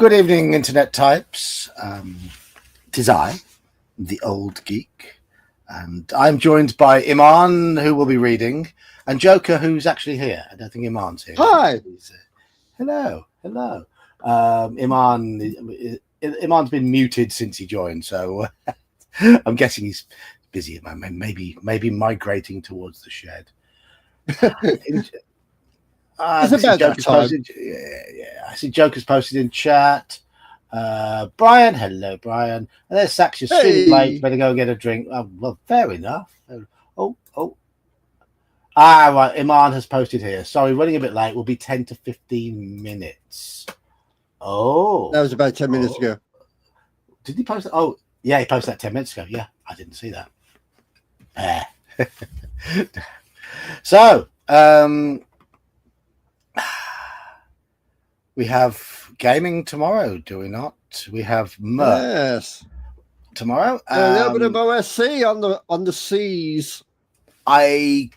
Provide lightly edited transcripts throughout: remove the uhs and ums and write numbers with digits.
Good evening, Internet types. Tis I, the old geek, and I'm joined by Iman, who will be reading, and Joker, who's actually here. I don't think Iman's here. Hi. Hello. Iman's been muted since he joined, so I'm guessing he's busy at the moment. Maybe migrating towards the shed. It's about that time. I see Joker's posted in chat. Brian, hello, Brian. And there's Sax, you're streaming late. Better go and get a drink. Oh, well, fair enough. Oh. Right. Iman has posted here. Sorry, running a bit late. Will be 10 to 15 minutes. Oh. That was about 10 minutes ago. Did he post that? Oh, yeah, he posted that 10 minutes ago. Yeah, I didn't see that. So, we have gaming tomorrow, do we not? We have Yes. tomorrow. A little bit of OSC on the seas. I'm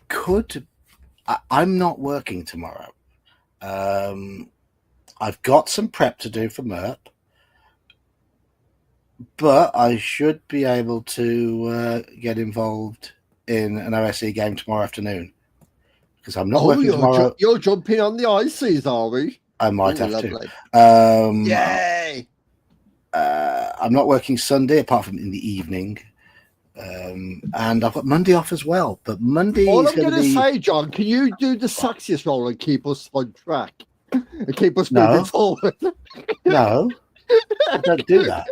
not working tomorrow. I've got some prep to do for MERP, but I should be able to get involved in an OSC game tomorrow afternoon because I'm not working tomorrow. You're jumping on the ice seas, are we? I might have lovely. to. Yay! I'm not working Sunday apart from in the evening. And I've got Monday off as well. But Monday All is I'm going to be... say, John, can you do the Saxius roll and keep us on track? And keep us moving forward? No, I don't do that.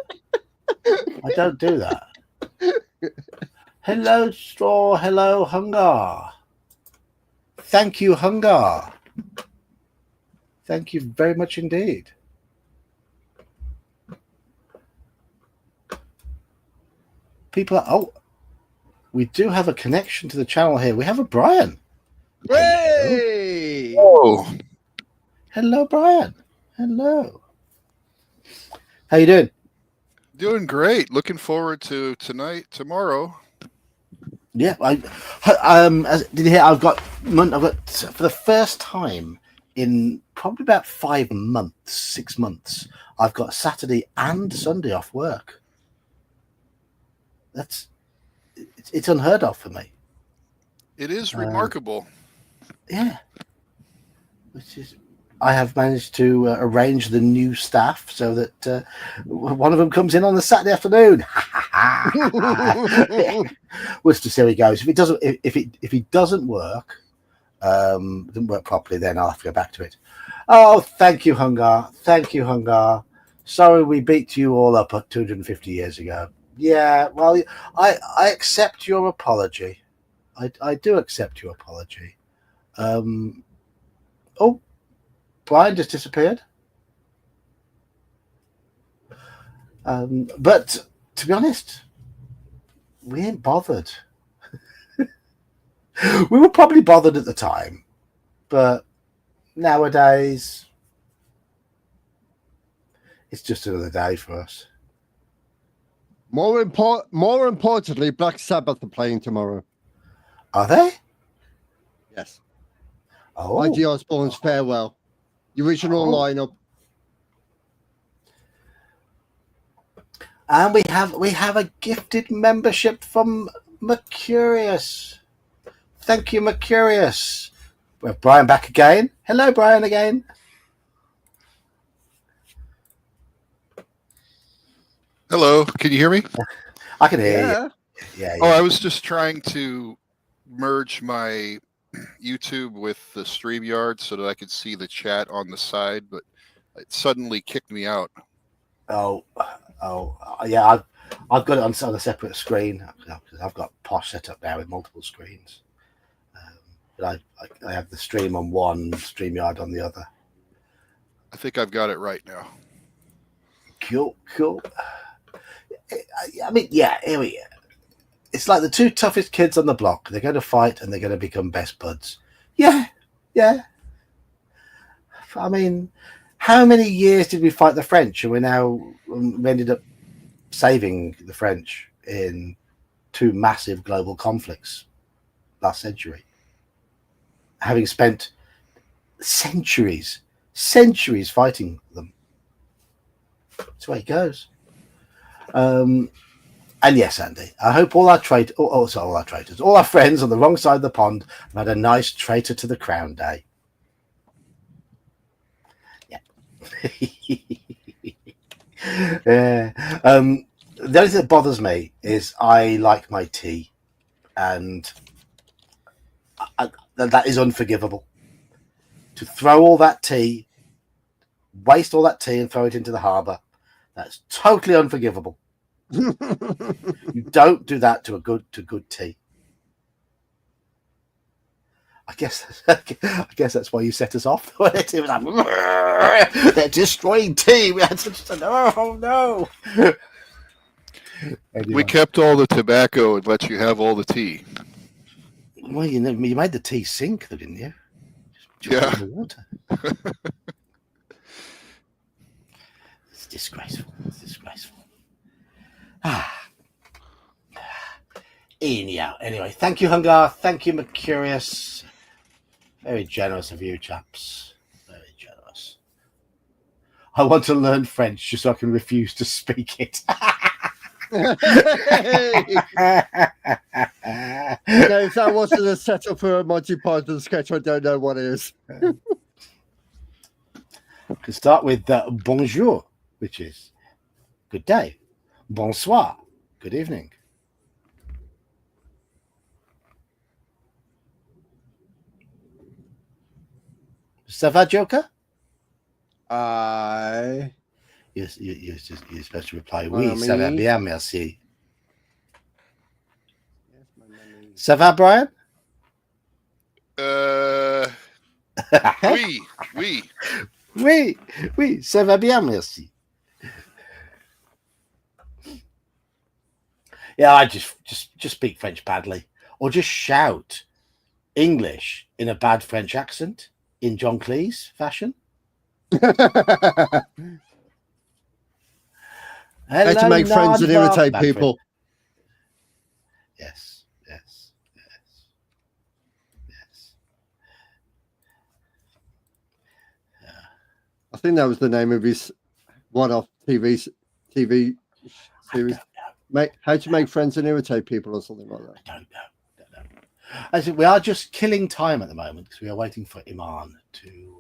Hello, Straw. Hello, Hunger. Thank you, Hunger. Thank you very much indeed. We do have a connection to the channel here. We have a Brian. Hey! Oh, Hello, Brian. Hello. How you doing? doing great. Looking forward to tomorrow. Yeah, did you hear? I've got for the first time in probably about 6 months. I've got Saturday and Sunday off work. It's unheard of for me. It is remarkable. Yeah, which is I have managed to arrange the new staff so that one of them comes in on the Saturday afternoon. We'll just see how he goes. If he doesn't work, doesn't work properly, then I'll have to go back to it. Oh, thank you, Hunger. Thank you, Hunger. Sorry we beat you all up 250 years ago. Yeah, well, I accept your apology. I do accept your apology. Oh, Brian just disappeared. But to be honest, we ain't bothered. We were probably bothered at the time, but nowadays it's just another day for us. More importantly, Black Sabbath are playing tomorrow. Are they? Yes. Oh, Ozzy Osbourne's Farewell. The original lineup. And we have a gifted membership from Mercurius. Thank you, Mercurius. We have Brian back again. Hello, Brian again. Hello, can you hear me? I can hear you. Yeah. Oh, I was just trying to merge my YouTube with the StreamYard so that I could see the chat on the side, but it suddenly kicked me out. Oh, yeah. I've got it on a separate screen because I've got Posh set up now with multiple screens. But I have the stream on one, StreamYard on the other. I think I've got it right now. Cool. I mean, yeah. Here we go. It's like the two toughest kids on the block. They're going to fight and they're going to become best buds. Yeah. I mean, how many years did we fight the French, and we ended up saving the French in two massive global conflicts last century, having spent centuries fighting them. That's the way it goes. And yes, Andy, I hope all our traitors, all our friends on the wrong side of the pond have had a nice traitor to the crown day. Yeah. Yeah. The only thing that bothers me is I like my tea, and that is unforgivable. To throw all that tea, waste all that tea, and throw it into the harbour, that's totally unforgivable. You don't do that to good tea. I guess that's why you set us off. It was like, they're destroying tea. We had to oh no. Anyway. We kept all the tobacco and let you have all the tea. Well, you made the tea sink, didn't you? Just Yeah. in the water. It's disgraceful. It's disgraceful. Anyhow, anyway, thank you, Hungar. Thank you, Mercurius. Very generous of you, chaps. Very generous. I want to learn French just so I can refuse to speak it. If that wasn't a setup for a Monty Python sketch, I don't know what is. To start with bonjour, which is good day. Bonsoir, good evening. Ça va, Joker? You're supposed to reply, oui, ça va bien, merci. Ça va, Brian? Oui. Oui, ça va bien, merci. Yeah, I just speak French badly, or just shout English in a bad French accent in John Cleese fashion. How to make friends and irritate people. Yes. I think that was the name of his one-off TV series. How to make friends and irritate people, or something like that. I don't know. I think we are just killing time at the moment because we are waiting for Iman to.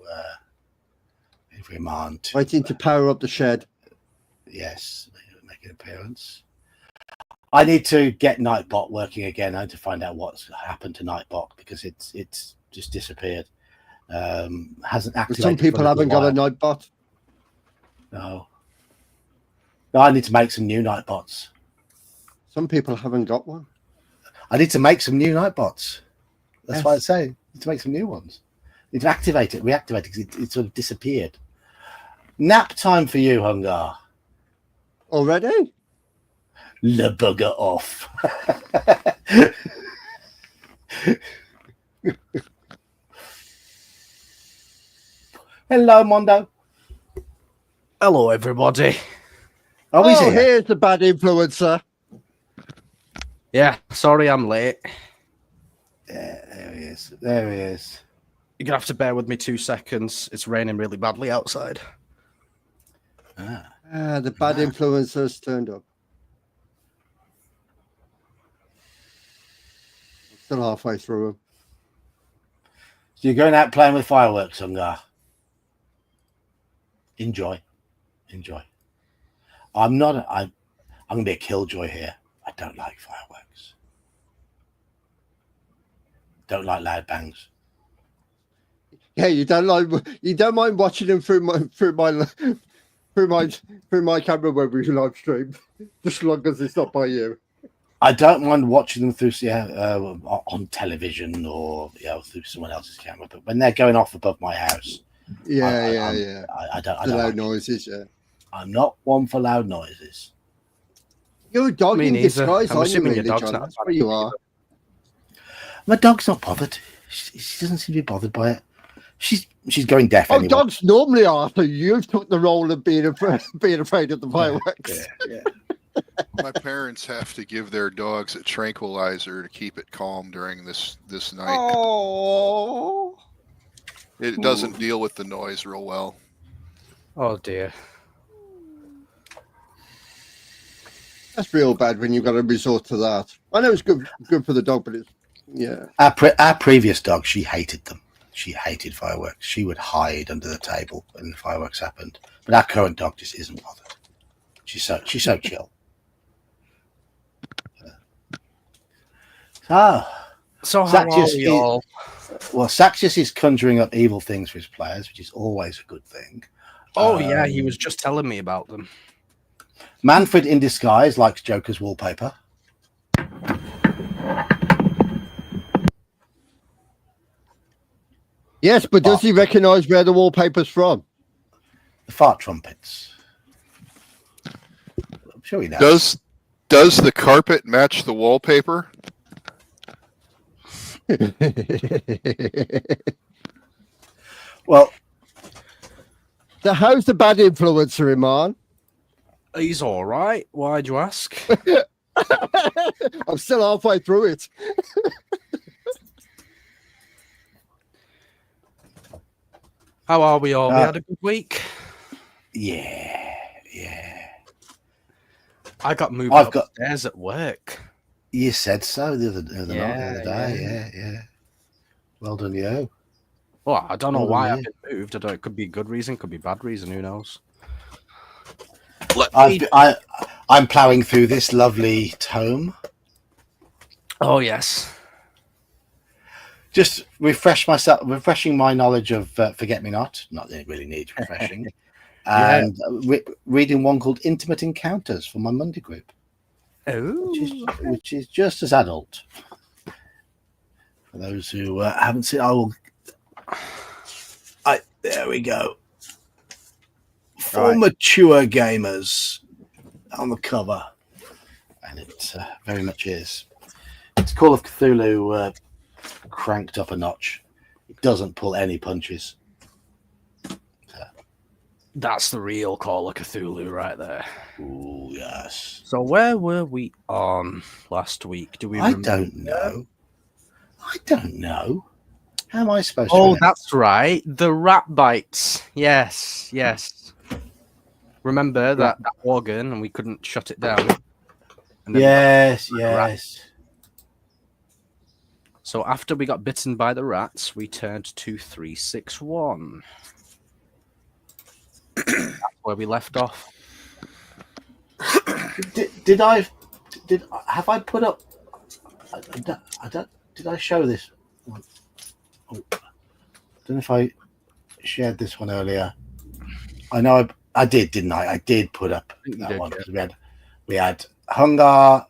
Waiting to power up the shed. Yes, make an appearance. I need to get Nightbot working again. I need to find out what's happened to Nightbot because it's just disappeared. Hasn't activated. Some people haven't got a Nightbot. No, I need to make some new Nightbots. Some people haven't got one. I need to make some new Nightbots. That's Yes. why I'm saying. I need to make some new ones. I need to activate it, reactivate it, because it sort of disappeared. Nap time for you, Hungar. Already? Le bugger off. Hello, Mondo. Hello, everybody. Oh, he's here. Here's the bad influencer. Yeah, sorry I'm late. Yeah, there he is. There he is. You're going to have to bear with me 2 seconds. It's raining really badly outside. The bad influencers turned up. Still halfway through them. So you're going out playing with fireworks, Hungar. Enjoy. I'm going to be a killjoy here. I don't like fireworks. Don't like loud bangs. Yeah, you don't mind watching them through my camera when we live stream, just as long as it's not by you. I don't mind watching them through on television or through someone else's camera, but when they're going off above my house, Yeah. I don't. The loud noises, yeah. I'm not one for loud noises. You're a dog Me in neither. disguise, I'm aren't you, assuming your really, dog's John? not. That's what you are. My dog's not bothered. She doesn't seem to be bothered by it. She's going deaf. Oh, anyway. dogs normally are. So you've took the role of being afraid of the fireworks. Yeah. My parents have to give their dogs a tranquilizer to keep it calm during this night. Oh. It doesn't deal with the noise real well. Oh, dear. That's real bad when you've got to resort to that. I know it's good for the dog, but it's yeah. Our previous dog, she hated them. She hated fireworks. She would hide under the table when the fireworks happened. But our current dog just isn't bothered. She's so chill. So how are Saxius we all? Well, Saxius is conjuring up evil things for his players, which is always a good thing. Oh yeah, he was just telling me about them. Manfred in disguise likes Joker's wallpaper. Yes, but does he recognise where the wallpaper's from? The fart trumpets. I'm sure he knows. Does the carpet match the wallpaper? Well, So how's the bad influencer, Iman? He's all right. Why'd you ask? I'm still halfway through it. How are we all? We Uh, had a good week. yeah. I got moved I've got- upstairs at work. You said so the other day. Yeah. Yeah. Well done, you. Well, I don't know Oh, why yeah. I've been moved. I don't. It could be a good reason. Could be bad reason. Who knows? I'm ploughing through this lovely tome. Oh yes. Just refreshing my knowledge of Forget Me Not. Not that it really needs refreshing. Yeah. And reading one called Intimate Encounters for my Monday group, Oh. which is just as adult. For those who haven't seen, there we go. For Right. mature gamers on the cover, and it very much is. It's Call of Cthulhu cranked up a notch. It doesn't pull any punches. That's the real Call of Cthulhu right there. Ooh, yes. So where were we on last week? Do we? I remember? don't know. How am I supposed to? Oh, remember? that's right. The rat bites. Yes. Remember that organ, and we couldn't shut it down. And then- Yes. So after we got bitten by the rats, we turned to 361. That's where we left off. Did I put up? Did I show this one? Oh, I don't know if I shared this one earlier. I know I did, didn't I? I did put up think you that did, one yeah. because we had Hungar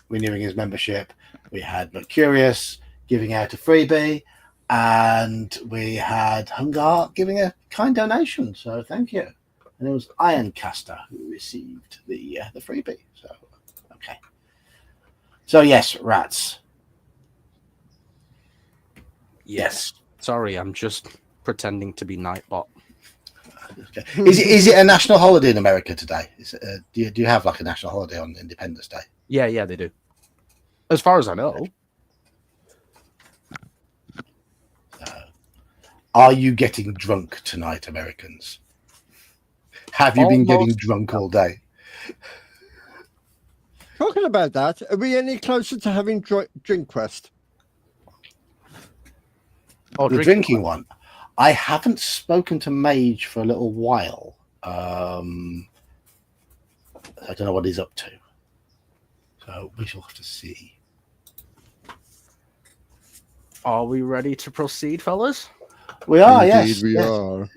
renewing his membership. We had Mercurius giving out a freebie, and we had Hungar giving a kind donation. So thank you. And it was Ironcaster who received the freebie. So okay. So yes, rats. Yes. Sorry, I'm just pretending to be Nightbot. Okay. Is it a national holiday in America today? Do you have like a national holiday on Independence Day? Yeah, they do. As far as I know. Are you getting drunk tonight, Americans? Have you been getting Almost. drunk all day? Talking about that, are we any closer to having Drink Quest? Oh, The drinking one. I haven't spoken to Mage for a little while. I don't know what he's up to. So we shall have to see. Are we ready to proceed, fellas? We are, Indeed, yes. we yes, are.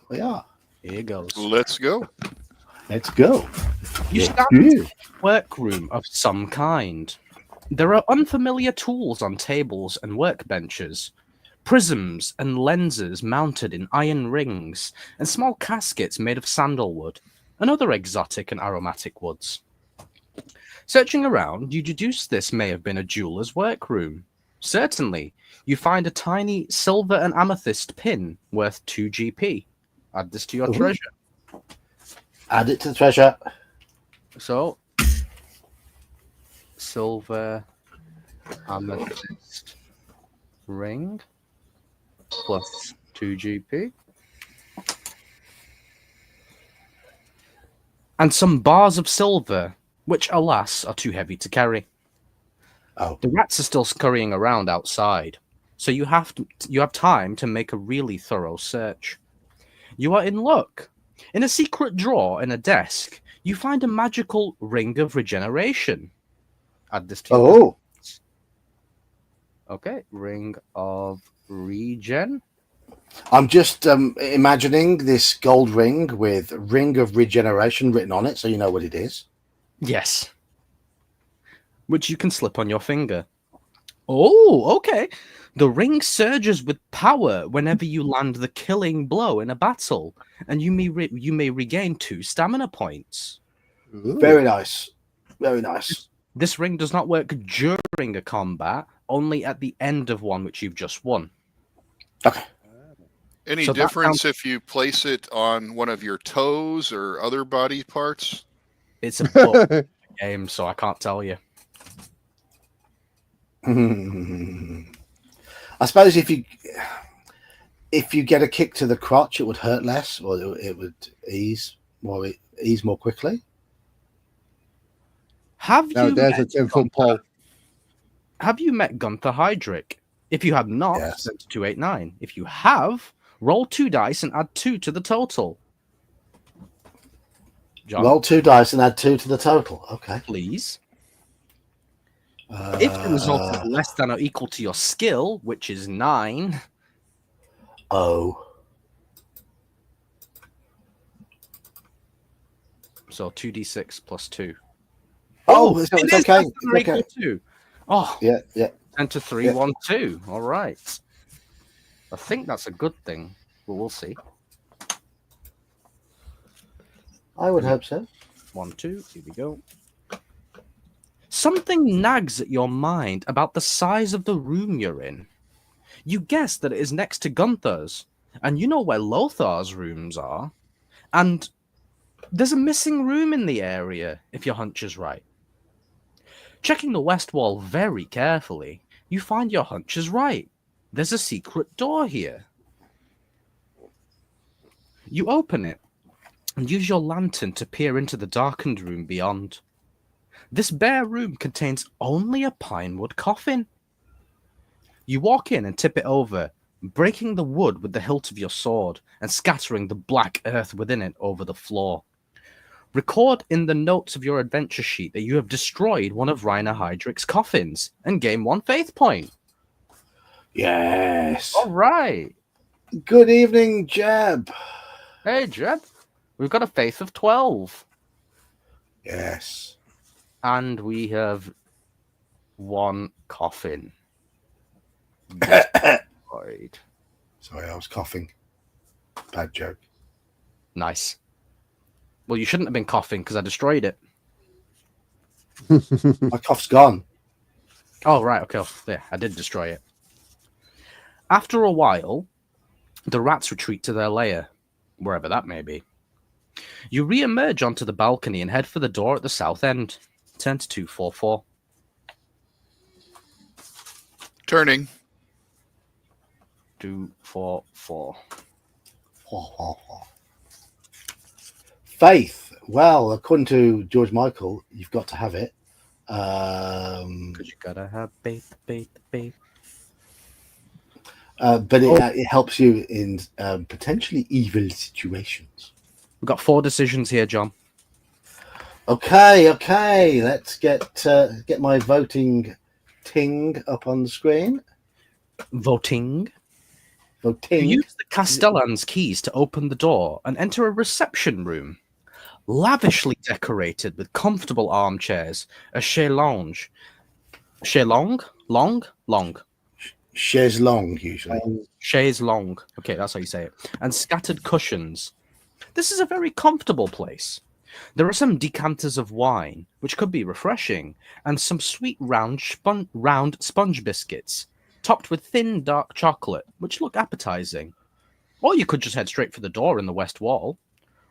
We are. Here goes. Let's go. Let's go. You Yeah. stand in a workroom of some kind. There are unfamiliar tools on tables and workbenches, prisms and lenses mounted in iron rings, and small caskets made of sandalwood and other exotic and aromatic woods. Searching around, you deduce this may have been a jeweler's workroom. Certainly, you find a tiny silver and amethyst pin worth 2 GP. Add this to your Ooh. treasure. Add it to the treasure. So, silver amethyst ring plus 2 GP. And some bars of silver which, alas, are too heavy to carry. Oh, The rats are still scurrying around outside, so you have time to make a really thorough search. You are in luck. In a secret drawer in a desk, you find a magical ring of regeneration. Add this to your oh, okay, ring of regen. I'm just imagining this gold ring with Ring of Regeneration written on it, so you know what it is. Yes. Which you can slip on your finger. Oh, okay. The ring surges with power whenever you land the killing blow in a battle, and you may regain 2 stamina points. Ooh. Very nice. Very nice. This ring does not work during a combat, only at the end of one which you've just won. Okay. Any So that difference if you place it on one of your toes or other body parts? It's a book game, so I can't tell you. I suppose if you get a kick to the crotch, it would hurt less, or it would ease more quickly. Have Now you there's a met 10-foot pole. Have you met Gunther Heydrich? If you have not, Yes. send to 289. If you have, roll 2 dice and add 2 to the total. John, Roll 2 dice and add 2 to the total. Okay. please. If the result is less than or equal to your skill, which is 9, Oh. so 2d6 plus 2. Oh, it's it is okay. less than or It's okay. equal to. Oh, Yeah, yeah. 10 to 3, Yeah. 1, 2. All right. I think that's a good thing, but we'll see. I would hope so. 1, 2. Here we go. Something nags at your mind about the size of the room you're in. You guess that it is next to Gunther's, and you know where Lothar's rooms are. And there's a missing room in the area, if your hunch is right. Checking the west wall very carefully, you find your hunch is right. There's a secret door here. You open it and use your lantern to peer into the darkened room beyond. This bare room contains only a pinewood coffin. You walk in and tip it over, breaking the wood with the hilt of your sword and scattering the black earth within it over the floor. Record in the notes of your adventure sheet that you have destroyed one of Rainer Heydrich's coffins and gain 1 faith point. Yes. All right. Good evening, Jeb. Hey, Jeb. We've got a faith of 12. Yes. And we have 1 coffin. Destroyed. Sorry, I was coughing. Bad joke. Nice. Well, you shouldn't have been coughing because I destroyed it. My cough's gone. Oh, right. Okay. Yeah, I did destroy it. After a while, the rats retreat to their lair, wherever that may be. You re-emerge onto the balcony and head for the door at the south end. Turn to 244. Turning. 244. Faith. Well, according to George Michael, you've got to have it. Because you gotta have faith. But it helps you in potentially evil situations. We've got 4 decisions here, John. Okay. Let's get my voting ting up on the screen. Voting. You Voting. use the Castellan's keys to open the door and enter a reception room, lavishly decorated with comfortable armchairs, a chaise lounge. Long? Chaise longue, usually. Chaise longue. Okay, that's how you say it. And scattered cushions. This is a very comfortable place. There are some decanters of wine, which could be refreshing, and some sweet round sponge biscuits, topped with thin dark chocolate, which look appetizing. Or you could just head straight for the door in the west wall.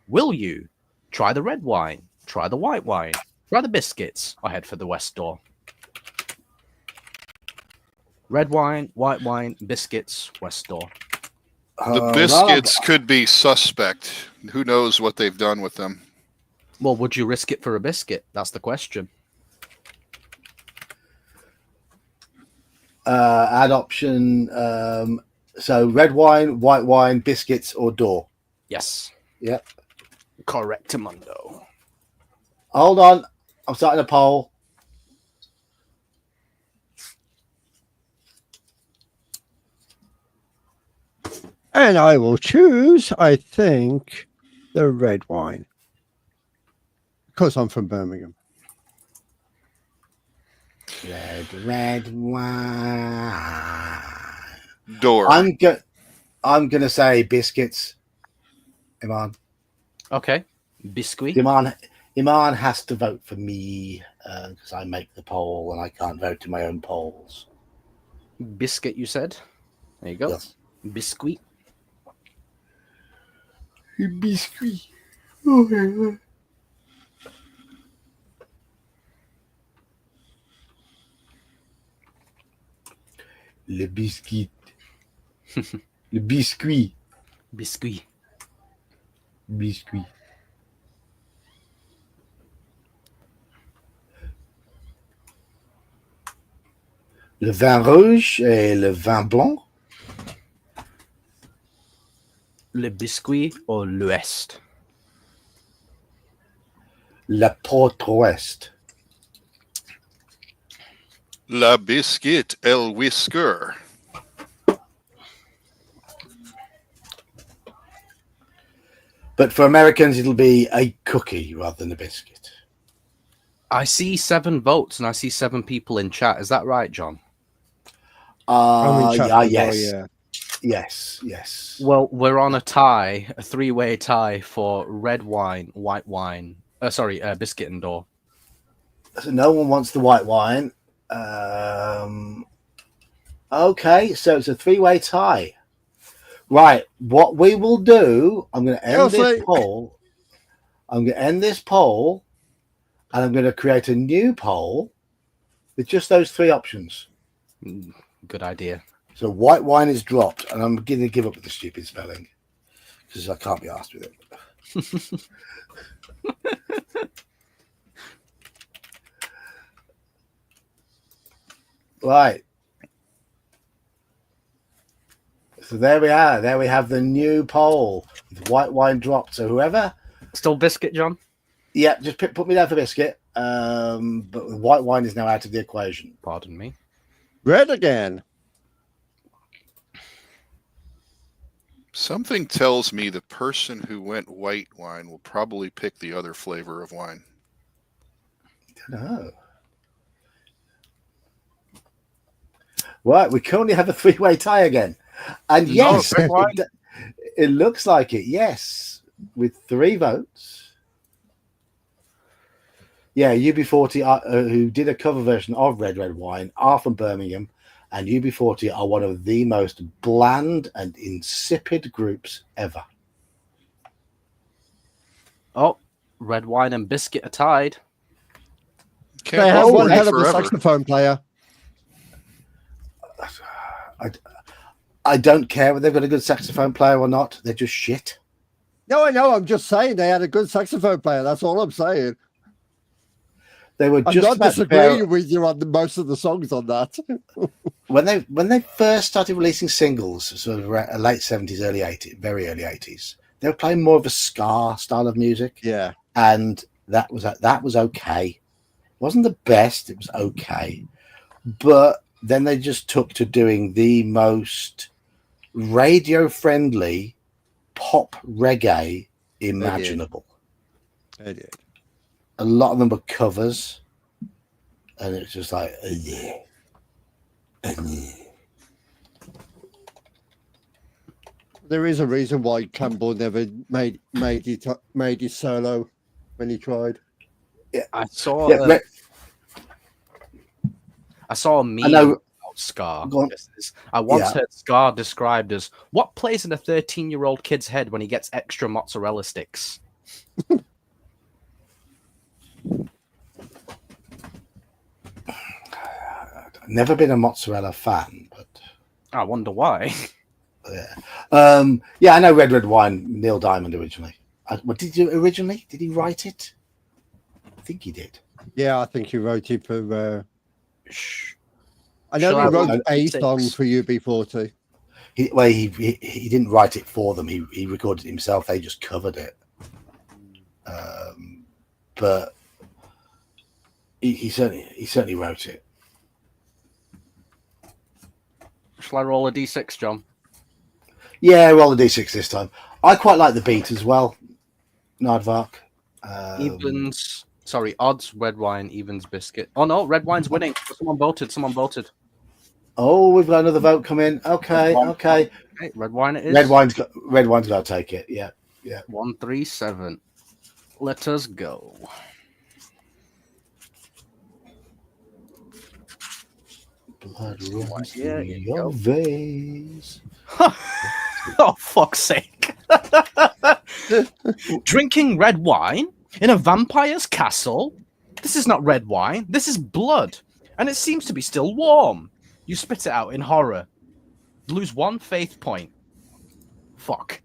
Will you? Try the red wine, try the white wine, try the biscuits, or head for the west door. Red wine, white wine, biscuits, west door. The biscuits could be suspect. Who knows what they've done with them? Well, would you risk it for a biscuit? That's the question. Add option. So red wine, white wine, biscuits, or door. Yes. Yep. Correctamundo. Hold on. I'm starting a poll. And I will choose, I think, the red wine. Because I'm from Birmingham. Red wine. Door. I'm gonna say biscuits. Iman. Okay. Biscuit. Iman has to vote for me because I make the poll and I can't vote in my own polls. Biscuit, you said? There you go. Yes. Biscuit. Biscuit. Le biscuit. Le biscuit. Biscuit. Biscuit. Le vin rouge et le vin blanc. Le biscuit or l'ouest? La porte ouest. La biscuit el whisker. But for Americans, it'll be a cookie rather than a biscuit. I see 7 votes and I see 7 people in chat. Is that right, John? I'm in chat Yeah, as well, yes. yeah. Yes. Well, we're on a tie, a 3-way tie for red wine, white wine. Biscuit and door. So no one wants the white wine. Okay, so it's a 3-way tie. Right, what we will do, I'm going to end this poll. I'm going to end this poll, and I'm going to create a new poll with just those 3 options. Good idea. So white wine is dropped, and I'm going to give up with the stupid spelling because I can't be asked with it. Right. So there we are. There we have the new poll with white wine dropped. So whoever, Still biscuit, John? yeah, just put me down for biscuit. But white wine is now out of the equation. Pardon me. Red again. Something tells me the person who went white wine will probably pick the other flavor of wine. No. Right, we currently have a 3-way tie again. And yes, red wine? it looks like it, yes, with 3 votes. Yeah, UB40, who did a cover version of Red Wine, are from Birmingham, and UB40 are one of the most bland and insipid groups ever. Oh, Red wine and biscuit are tied. Can't they go have one away hell of a forever. saxophone player. I don't care whether they've got a good saxophone player or not. They're just shit. No, I know. I'm just saying they had a good saxophone player. That's all I'm saying. They were I'm just not about to disagreeing pair- with you on most of the songs on that. when they first started releasing singles, sort of late 70s, early 80s, very early 80s. They were playing more of a ska style of music. Yeah. And that was okay. It wasn't the best, it was okay. But then they just took to doing the most radio friendly pop reggae imaginable. They did. A lot of them were covers, and it's just like There is a reason why Campbell never made it solo when he tried. I saw yeah, I saw a meme I know. about Scar. Go on. I once Yeah. heard Scar described as what plays in a 13-year-old kid's head when he gets extra mozzarella sticks. Never been a mozzarella fan, but I wonder why. yeah, I know Red Wine. Neil Diamond originally. What did you originally? Did he write it? think he did. Yeah, I think he wrote it for. Shh. I know Shall he I wrote roll a D6? song for UB40. He didn't write it for them. He recorded it himself. They just covered it. But he certainly wrote it. Shall I roll a d6, John? Yeah, roll the d6 this time. I quite like the beat as well. Nardvark. Evens. Sorry, odds, red wine, evens, biscuit. Oh no, red wine's winning. Someone voted. Oh, we've got another vote come in. Okay. Okay, red wine it is. Red wine's got to take it. Yeah. 137. Let us go. Blood runs Yeah, through you your go. veins. Oh, fuck's sake. Drinking red wine in a vampire's castle? This is not red wine. This is blood. And it seems to be still warm. You spit it out in horror. Lose 1 faith point. Fuck.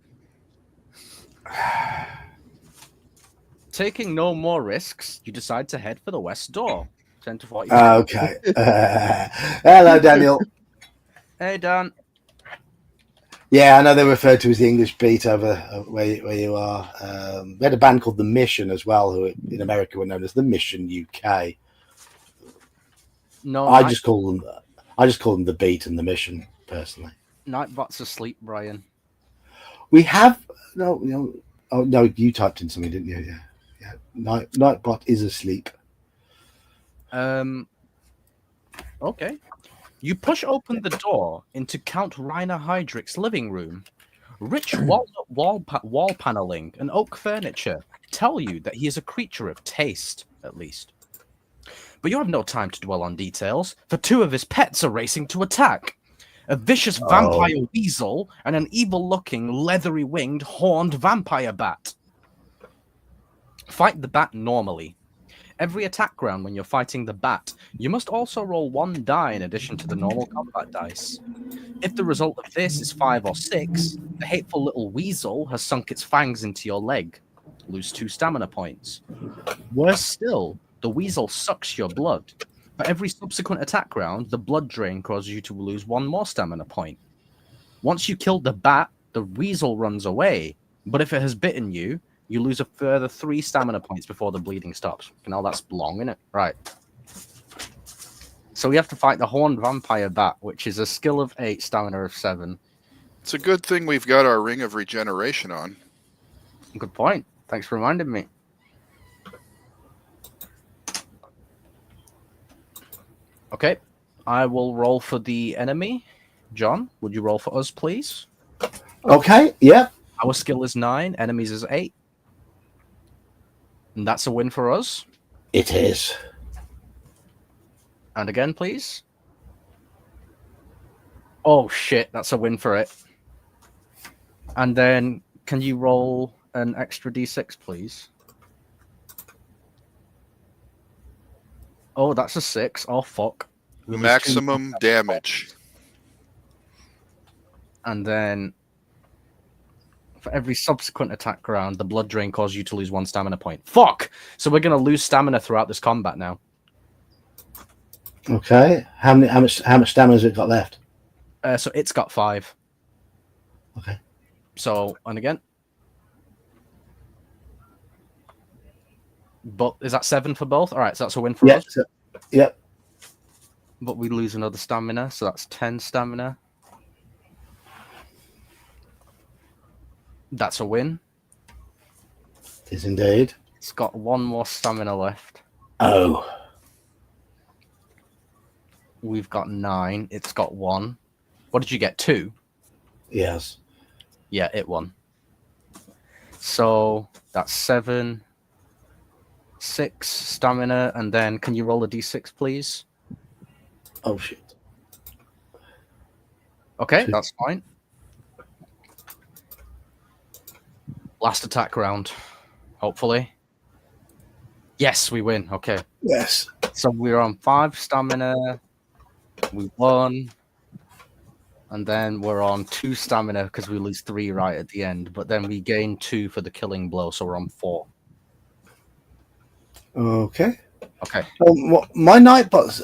Taking no more risks, you decide to head for the west door. 10 to 40. Okay. Hello, Daniel. Hey, Dan. Yeah, I know they referred to as the English beat over where you are. We had a band called The Mission as well, who in America were known as The Mission UK. No, I just call them The Beat and The Mission personally. Nightbot's asleep, Brian. We have no. Oh no, you typed in something, didn't you? Yeah. Nightbot is asleep. Okay. You push open the door into Count Rainer Heydrich's living room. Rich walnut wall paneling and oak furniture tell you that he is a creature of taste, at least. But you have no time to dwell on details, for 2 of his pets are racing to attack. A vicious vampire weasel and an evil-looking, leathery-winged, horned vampire bat. Fight the bat normally. Every attack round when you're fighting the bat, you must also roll 1 die in addition to the normal combat dice. If the result of this is 5 or 6, the hateful little weasel has sunk its fangs into your leg. Lose 2 stamina points. Worse still, the weasel sucks your blood. For every subsequent attack round, the blood drain causes you to lose 1 more stamina point. Once you kill the bat, the weasel runs away, but if it has bitten you, you lose a further 3 stamina points before the bleeding stops. Now that's long, isn't it? Right. So we have to fight the horned vampire bat, which is a skill of 8, stamina of 7. It's a good thing we've got our Ring of Regeneration on. Good point. Thanks for reminding me. Okay. I will roll for the enemy. John, would you roll for us, please? Okay. Yeah. Our skill is 9. Enemies is 8. And that's a win for us. It is. And again, please. Oh, shit. That's a win for it. And then, can you roll an extra d6, please? Oh, that's a 6. Oh, fuck. We lose 2. Maximum damage. And then, for every subsequent attack round, the blood drain causes you to lose 1 stamina point. Fuck! So we're going to lose stamina throughout this combat now. Okay. How much stamina has it got left? So it's got 5. Okay. So, and again. But is that 7 for both? All right, so that's a win for us. Yep. But we lose another stamina, so that's 10 stamina. That's a win. It is indeed. It's got 1 more stamina left. Oh. We've got 9. It's got 1. What did you get? 2? Yes. Yeah, it won. So that's 7, 6 stamina, and then can you roll a d6, please? Oh shit. Okay, 2. that's fine. Last attack round, hopefully. Yes, we win. Okay. Yes. So we're on 5 stamina. We won. And then we're on 2 stamina because we lose 3 right at the end. But then we gain 2 for the killing blow, so we're on 4. Okay. Okay. My Nightbot's.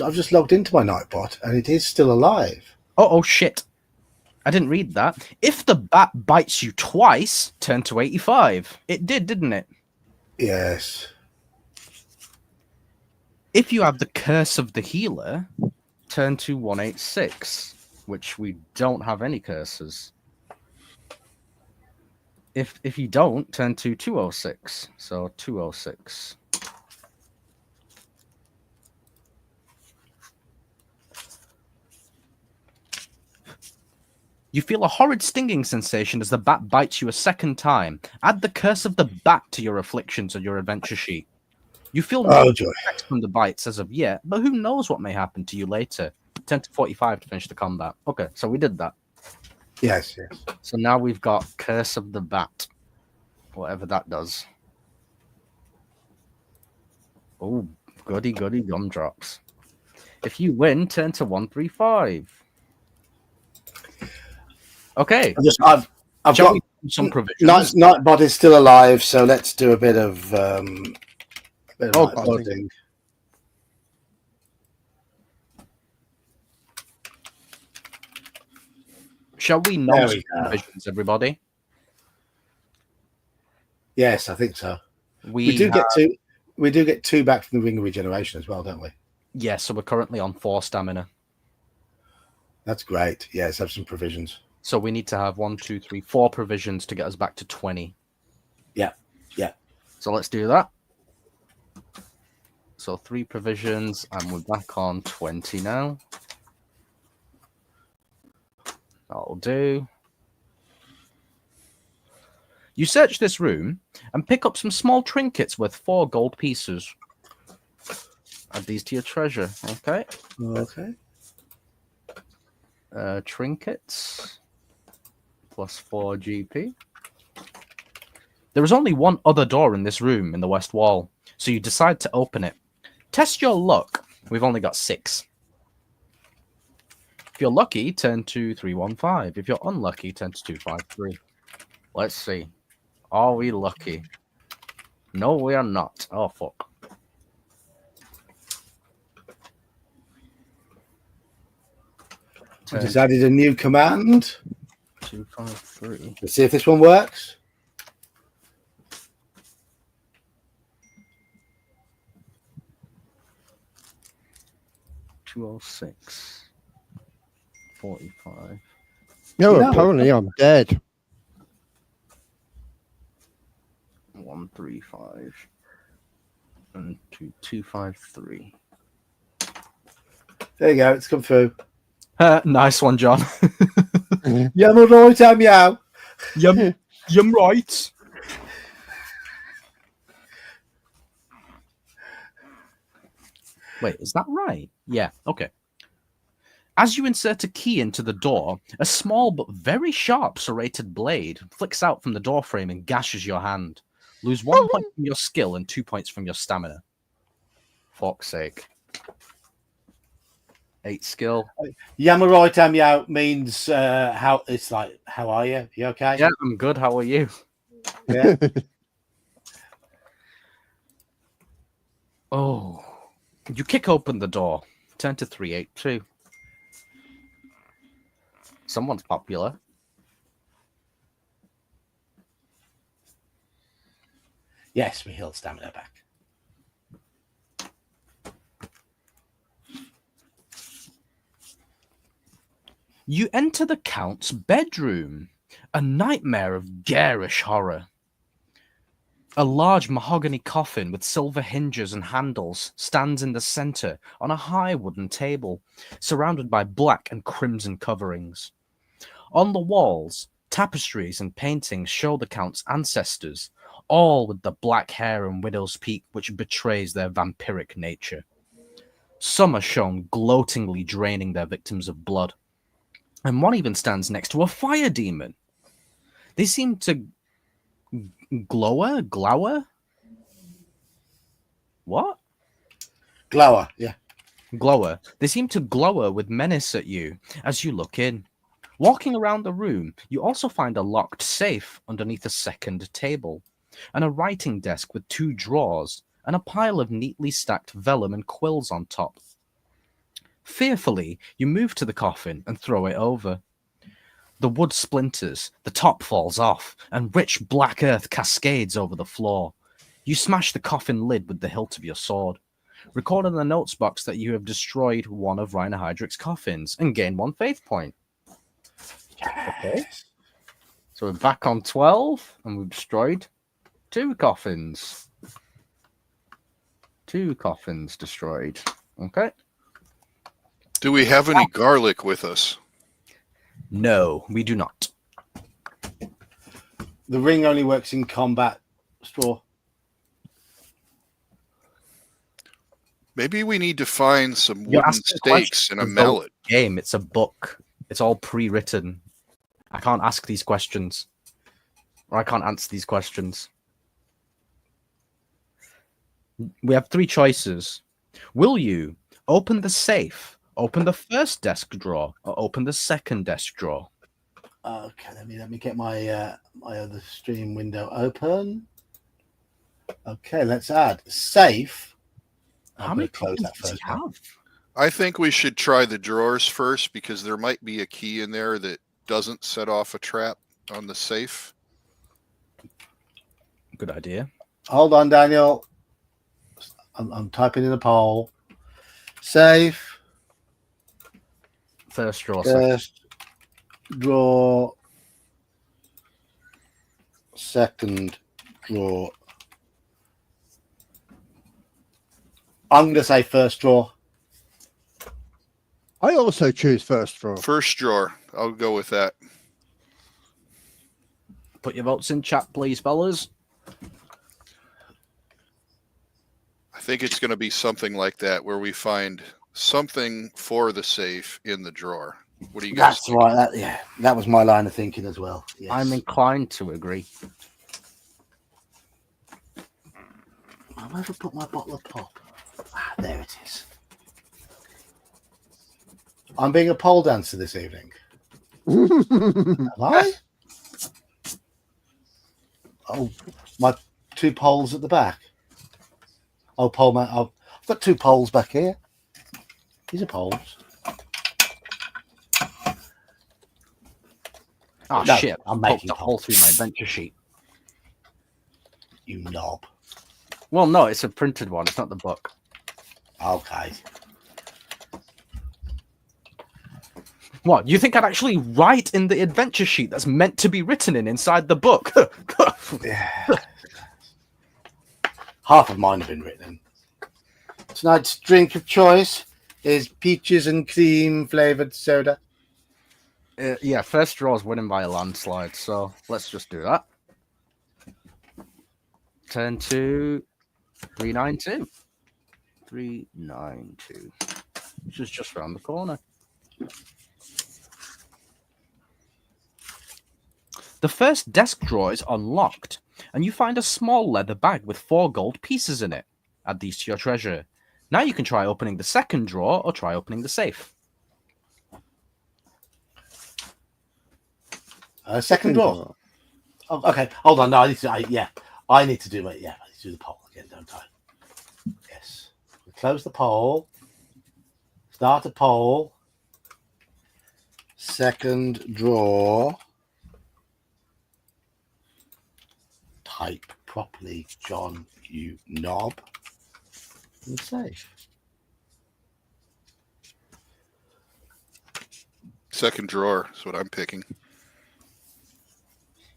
I've just logged into my Nightbot, and it is still alive. Oh shit. I didn't read that. If the bat bites you twice, turn to 85. It did, didn't it? Yes. If you have the Curse of the Healer, turn to 186, which we don't have any curses. If you don't, turn to 206. So 206. You feel a horrid stinging sensation as the bat bites you a second time. Add the Curse of the Bat to your afflictions on your adventure sheet. You feel no Oh, joy. effects from the bites as of yet, but who knows what may happen to you later. 10 to 45 to finish the combat. Okay, so we did that. Yes. So now we've got Curse of the Bat. Whatever that does. Oh, goody gumdrops. If you win, turn to 135. Okay. I've Shall got we do some provisions? Nightbot is still alive, so let's do a bit of Nightbotting. Shall we There know we some go. provisions, everybody? Yes, I think so. We We do get two back from the Ring of Regeneration as well, don't we? Yeah, so we're currently on 4 stamina. That's great. Yes, have some provisions. So we need to have 1, 2, 3, 4 provisions to get us back to 20. Yeah. So let's do that. So 3 provisions, and we're back on 20 now. That'll do. You search this room and pick up some small trinkets worth 4 gold pieces. Add these to your treasure, okay? Okay. Trinkets plus 4 GP. There is only one other door in this room in the west wall, so you decide to open it. Test your luck. We've only got 6. If you're lucky, turn to 315. If you're unlucky, turn to 253. Let's see. Are we lucky? No, we are not. Oh, fuck. I just added a new command. 253. Let's see if this one works. $206. 45. No, No. apparently I'm dead. 135 and 253. There you go. It's come through. Nice one, John. Yeah, I'm all right, I'm meow. Yum right. Wait, is that right? Yeah, okay. As you insert a key into the door, a small but very sharp serrated blade flicks out from the doorframe and gashes your hand. Lose 1 point from your skill and 2 points from your stamina. Fuck's sake. 8 skill. Yeah, I'm all right, I'm meow means how it's like, how are you? You okay? Yeah, I'm good. How are you? Yeah. Oh. You kick open the door. Turn to 382. Someone's popular. Yes, we heal stamina back. You enter the Count's bedroom, a nightmare of garish horror. A large mahogany coffin with silver hinges and handles stands in the center on a high wooden table, surrounded by black and crimson coverings. On the walls, tapestries and paintings show the Count's ancestors, all with the black hair and widow's peak which betrays their vampiric nature. Some are shown gloatingly draining their victims of blood, and one even stands next to a fire demon. They seem to glower? What? Glower, yeah. Glower. They seem to glower with menace at you as you look in. Walking around the room, you also find a locked safe underneath a second table, and a writing desk with 2 drawers and a pile of neatly stacked vellum and quills on top. Fearfully, you move to the coffin and throw it over. The wood splinters, the top falls off, and rich black earth cascades over the floor. You smash the coffin lid with the hilt of your sword. Record in the notes box that you have destroyed one of Reiner Heydrich's coffins and gain 1 faith point. Okay. So we're back on 12, and we've destroyed 2 coffins. 2 coffins destroyed. Okay. Do we have any garlic with us? No, we do not. The ring only works in combat, Straw. Maybe we need to find some You're wooden asking stakes and a questions about mallet. the game. It's a book. It's all pre-written. I can't ask these questions. Or I can't answer these questions. We have 3 choices. Will you open the safe, open the first desk drawer, or open the second desk drawer? Okay, let me get my my other stream window open. Okay, let's add safe. How I'm many gonna close copies that does he first one. have? I think we should try the drawers first because there might be a key in there that doesn't set off a trap on the safe. Good idea. Hold on, Daniel. I'm typing in a poll. Safe. First drawer, second. First draw. Second draw. I'm going to say first draw. I also choose first draw. First drawer. I'll go with that. Put your votes in chat, please, fellas. I think it's going to be something like that where we find something for the safe in the drawer. What do you guys That's think? right. That was my line of thinking as well. Yes. I'm inclined to agree. Where have I put my bottle of pop? Ah, there it is. I'm being a pole dancer this evening. Am I? Oh, my 2 poles at the back. Oh, pole man. I've got 2 poles back here. These are poles. Oh, No, shit. I'm Poked making a hole poles. through my adventure sheet. You knob. Well, no, it's a printed one. It's not the book. Okay. What? You think I'd actually write in the adventure sheet that's meant to be written inside the book? Yeah. Half of mine have been written. Tonight's drink of choice is peaches and cream flavored soda. Yeah, first draw's winning by a landslide, so let's just do that. Turn to 392. 392. Which is just around the corner. The first desk drawer is unlocked, and you find a small leather bag with 4 gold pieces in it. Add these to your treasure. Now you can try opening the second drawer or try opening the safe. Second drawer. Oh, okay, hold on. No, I need to. I need to do it. Yeah, I need to do the poll again, don't I? Yes. We close the poll. Start a poll. Second drawer. Type properly, John. You knob. And safe. Second drawer is what I'm picking.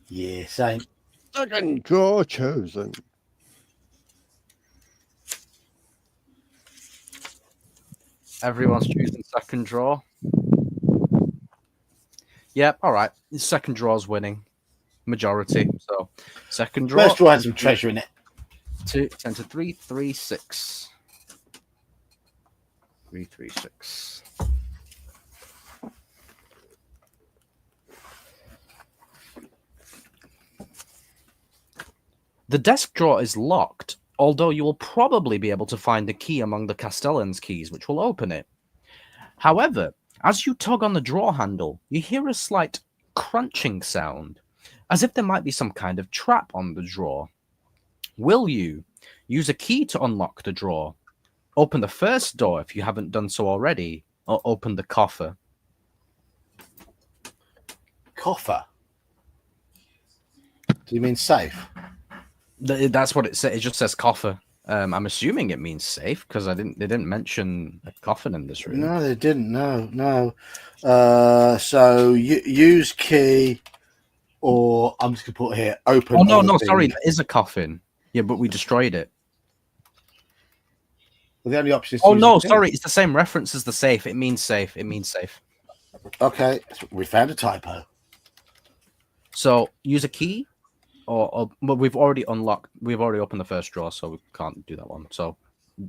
Yeah, same. Second draw chosen. Everyone's choosing second drawer. Yep, all right. Second draw's winning. Majority. So, second drawer. First drawer has some treasure in it. 10 to 3, 3, 6. 3, 3, 6. The desk drawer is locked, although you will probably be able to find the key among the Castellan's keys, which will open it. However, as you tug on the drawer handle, you hear a slight crunching sound, as if there might be some kind of trap on the drawer. Will you Use a key to unlock the drawer. Open the first door if you haven't done so already, or open the coffer. Coffer. Do you mean safe? That's what it says. It just says coffer. I'm assuming it means safe because they didn't mention a coffin in this room. No, they didn't. No. So use key, or I'm just gonna put here open. Oh no, other no, thing. sorry, there is a coffin. Yeah, but we destroyed it. Well, the only option is. To Oh use no, the key. sorry, it's the same reference as the safe. It means safe. It means safe. Okay, we found a typo. So use a key, but we've already unlocked. We've already opened the first drawer, so we can't do that one. So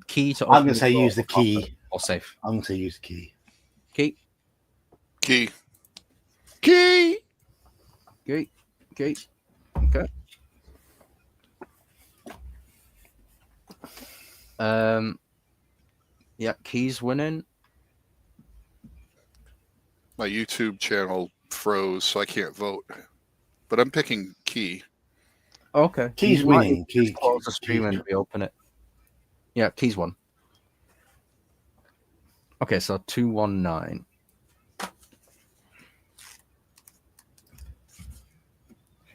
key to. I'm open gonna the say drawer use the or coffer key. or safe. I'm gonna say use the key. Key, Key. Key. key, key. Okay. Yeah, keys winning. My YouTube channel froze, so I can't vote. But I'm picking key. Okay. Keys You might winning. need to just Key. close the stream and reopen it. Yeah, keys won. Okay, so 219.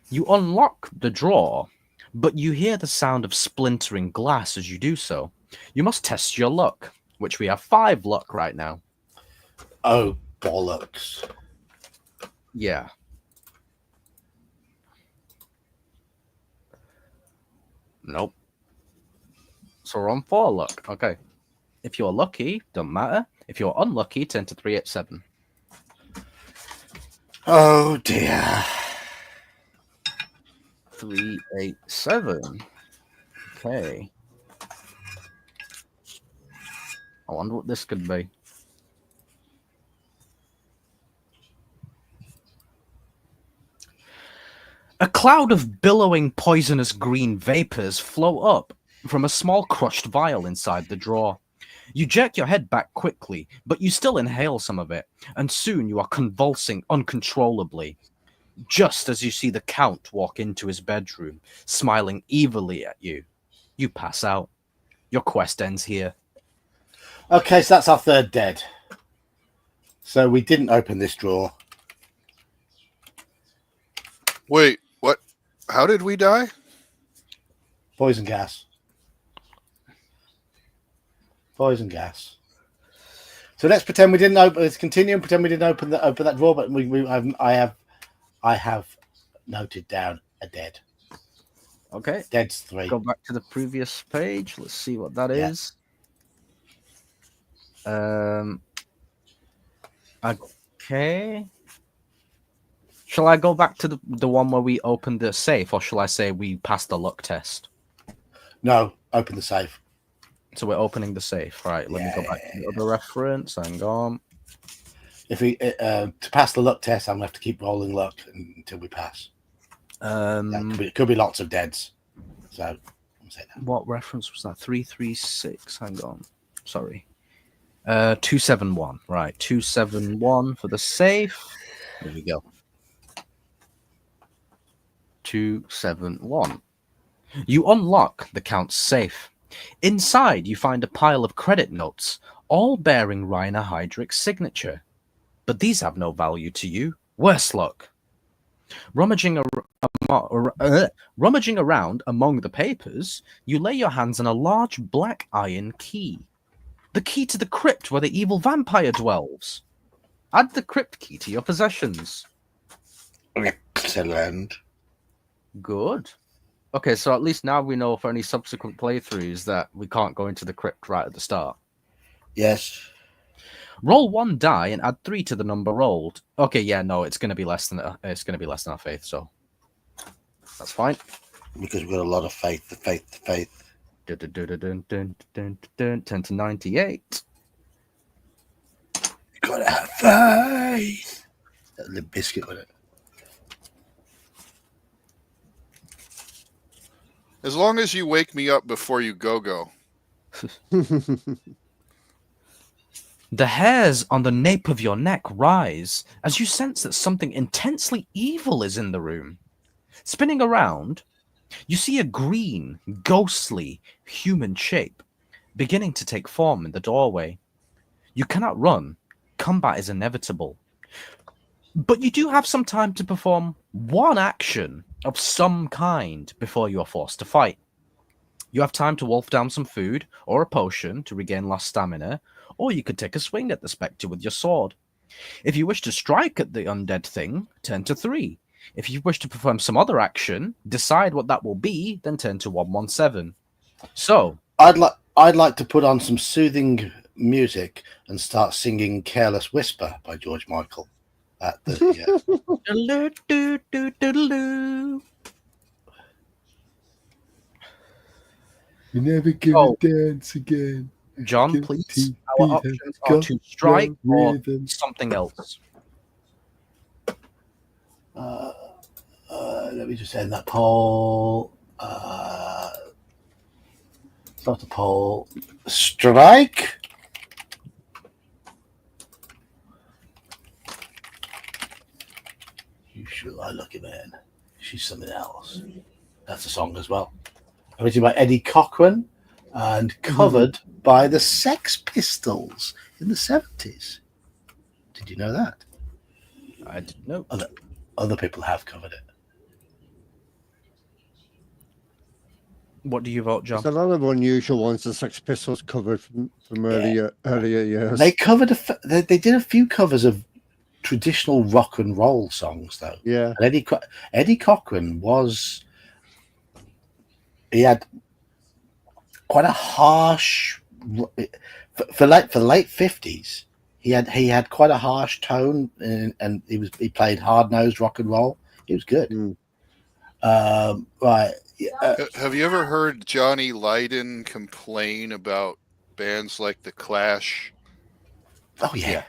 You unlock the drawer, but you hear the sound of splintering glass as you do so. You must test your luck, which we have 5 luck right now. Oh bollocks! Yeah. Nope. So we're on 4 luck. Okay. If you're lucky, don't matter. If you're unlucky, turn to 387. Oh dear. 387. Okay. I wonder what this could be. A cloud of billowing poisonous green vapors flow up from a small crushed vial inside the drawer. You jerk your head back quickly, but you still inhale some of it, and soon you are convulsing uncontrollably. Just as you see the Count walk into his bedroom, smiling evilly at you, you pass out. Your quest ends here. Okay, so that's our third dead. So we didn't open this drawer. Wait, what? How did we die? Poison gas. Poison gas. So let's pretend we didn't open. Let's continue and pretend we didn't open that drawer. But I have noted down a dead. Okay, Dead's 3. go back to the previous page. Let's see what that Yeah. is. Okay. Shall I go back to the one where we opened the safe, or shall I say we passed the luck test? No, open the safe. So we're opening the safe. Right, let me go back to the other reference. Hang on. If we to pass the luck test, I'm gonna have to keep rolling luck until we pass. It could be lots of deads. So I'll say that. What reference was that? 336. Hang on. Sorry. 271. Right, 271 for the safe. There we go. 271. You unlock the Count's safe. Inside, you find a pile of credit notes, all bearing Rainer Heydrich's signature. But these have no value to you. Worse luck. Rummaging around among the papers, you lay your hands on a large black iron key. The key to the crypt where the evil vampire dwells. Add the crypt key to your possessions. Excellent. Good. Okay, so at least now we know for any subsequent playthroughs that we can't go into the crypt right at the start. Yes. Roll 1 die and add 3 to the number rolled. Okay, yeah, no, it's going to be less than our faith, so that's fine. Because we've got a lot of faith. The faith. 10 to 98. You gotta have faith. That little biscuit with it. As long as you wake me up before you go. The hairs on the nape of your neck rise as you sense that something intensely evil is in the room. Spinning around, You see a green, ghostly human shape beginning to take form in the doorway. You cannot run. Combat is inevitable. But you do have some time to perform one action of some kind before you are forced to fight. You have time to wolf down some food or a potion to regain lost stamina, or you could take a swing at the spectre with your sword. If you wish to strike at the undead thing, turn to 3. If you wish to perform some other action, decide what that will be, then turn to 117. So, I'd like to put on some soothing music and start singing "Careless Whisper" by George Michael. At the You never give Oh. a dance again. John, please, our options are to strike or something else. let me just end that poll. Start a poll. Strike. You sure are lucky man. She's something else. That's a song as well. Originally by Eddie Cochran and covered by the Sex Pistols in the 70s. Did you know that? I didn't know. Other people have covered it. What do you vote, John? There's a lot of unusual ones the Sex Pistols covered from earlier years. They covered they did a few covers of traditional rock and roll songs though. Yeah. And Eddie Cochran he had quite a harsh for the late 50s. He had quite a harsh tone and he played hard-nosed rock and roll. He was good. Right. Have you ever heard Johnny Lydon complain about bands like The Clash? Oh yeah.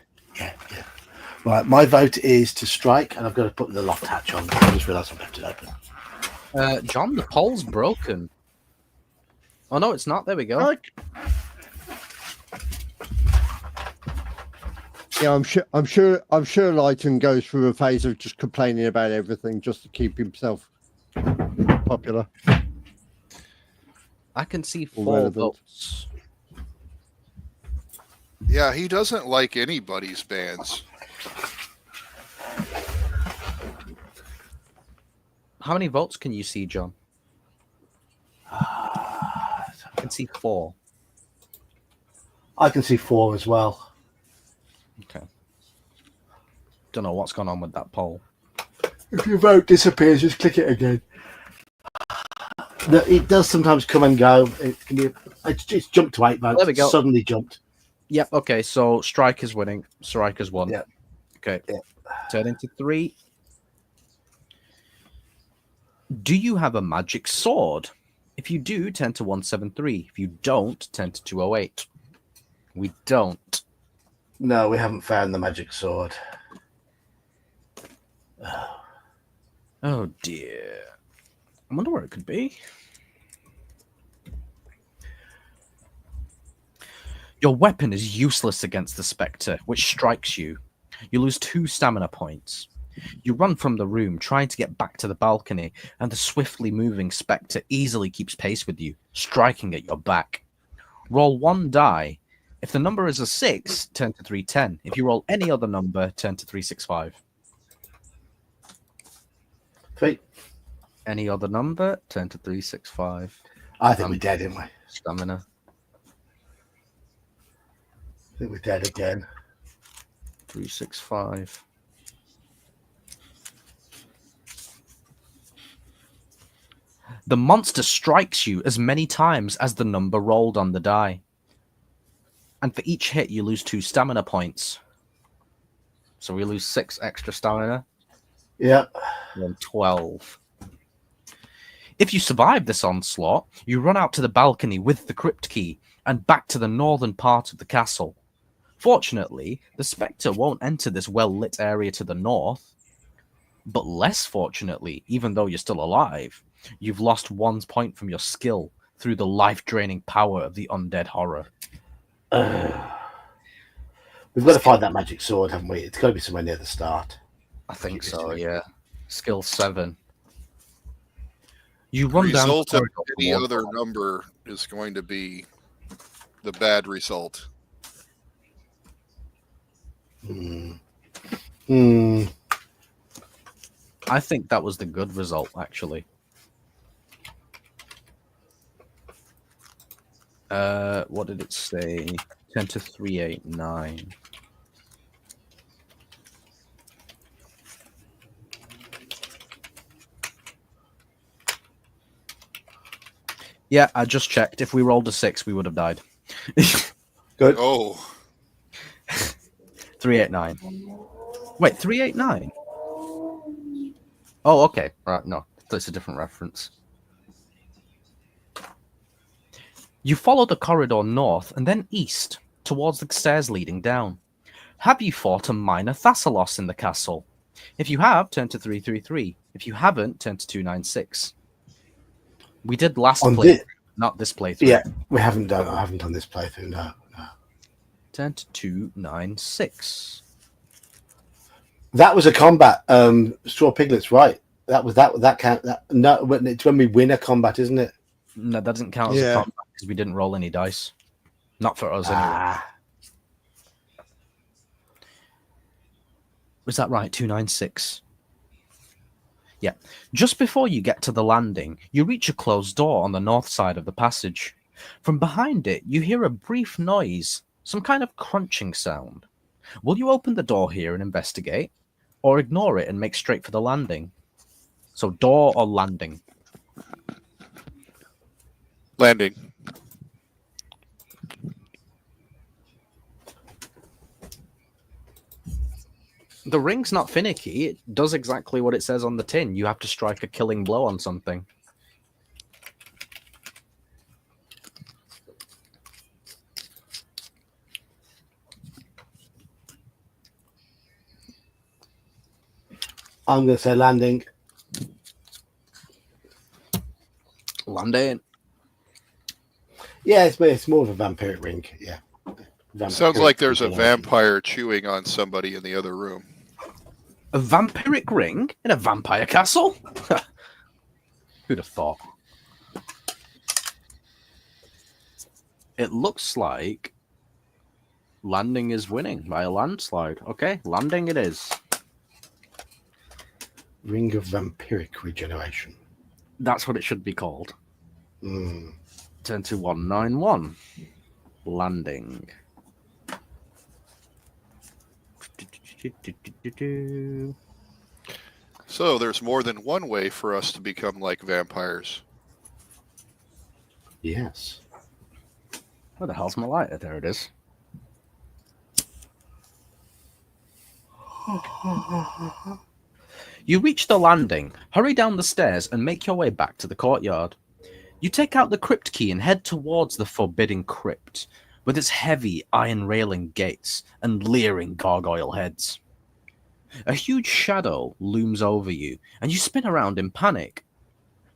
Right, my vote is to strike, and I've got to put the loft hatch on. I just realised I've left it open. John, the poll's broken. Oh no, it's not. There we go. Yeah, I'm sure Lighton goes through a phase of just complaining about everything just to keep himself popular. I can see Or 4 relevant. votes. Yeah, he doesn't like anybody's bands. How many votes can you see, John? I can see 4. I can see 4 as well. Okay. Don't know what's gone on with that poll. If your vote disappears, just click it again. It does sometimes come and go. It can be. It's jumped to 8 votes. There we go. Suddenly jumped. Yep. Okay. So Striker's winning. Striker's won. Yeah. Okay. Yeah. Turning to 3. Do you have a magic sword? If you do, turn to 173. If you don't, turn to 208. We don't. No, we haven't found the magic sword. Oh dear. I wonder where it could be. Your weapon is useless against the spectre, which strikes you. You lose 2 stamina points. You run from the room, trying to get back to the balcony, and the swiftly moving spectre easily keeps pace with you, striking at your back. Roll 1 die. If the number is a 6, turn to 310. If you roll any other number, turn to 365. 3. Any other number, turn to 365. I think we're dead, aren't we? Stamina. I think we're dead again. 365. The monster strikes you as many times as the number rolled on the die. And for each hit, you lose 2 stamina points. So we lose 6 extra stamina. Yeah. And then 12. If you survive this onslaught, you run out to the balcony with the crypt key and back to the northern part of the castle. Fortunately, the spectre won't enter this well-lit area to the north. But less fortunately, even though you're still alive, you've lost 1 point from your skill through the life-draining power of the undead horror. We've got to find that magic sword, haven't we? It's got to be somewhere near the start. I think so, yeah. Skill 7. You run down the Result of corridor any towards other the- number is going to be the bad result. Hmm. Hmm. I think that was the good result, actually. What did it say? 10 to 389. Yeah, I just checked. If we rolled a 6, we would have died. Good. Oh, 389. Wait, 389? Oh, okay. Right, no. That's a different reference. You follow the corridor north and then east towards the stairs leading down. Have you fought a minor Thassalos in the castle? If you have, turn to 333. If you haven't, turn to 296. We did last On playthrough, this, not this playthrough. yeah, I haven't done this playthrough. No. Turn to 296. That was a combat. Straw Piglet's right. That count. No, it's when we win a combat, isn't it? No, that doesn't count as a Yeah. combat because we didn't roll any dice. Not for us anyway. Ah, Was that right? 296. Yeah. Just before you get to the landing, you reach a closed door on the north side of the passage. From behind it, you hear a brief noise, some kind of crunching sound. Will you open the door here and investigate, or ignore it and make straight for the landing? So, door or landing? landing. The ring's not finicky. It does exactly what it says on the tin. You have to strike a killing blow on something. I'm going to say landing. Landing. Yeah, it's more of a vampiric ring. Yeah. Sounds like there's a Vampiric vampire chewing on somebody in the other room. A vampiric ring in a vampire castle? Who'd have thought? It looks like landing is winning by a landslide. Okay, landing it is. Ring of vampiric regeneration. That's what it should be called. Mm. Turn to 191. Landing. So there's more than one way for us to become like vampires. Yes. Where the hell's my lighter? There it is. You reach the landing, hurry down the stairs, and make your way back to the courtyard. You take out the crypt key and head towards the forbidden crypt, with its heavy iron railing gates and leering gargoyle heads. A huge shadow looms over you, and you spin around in panic.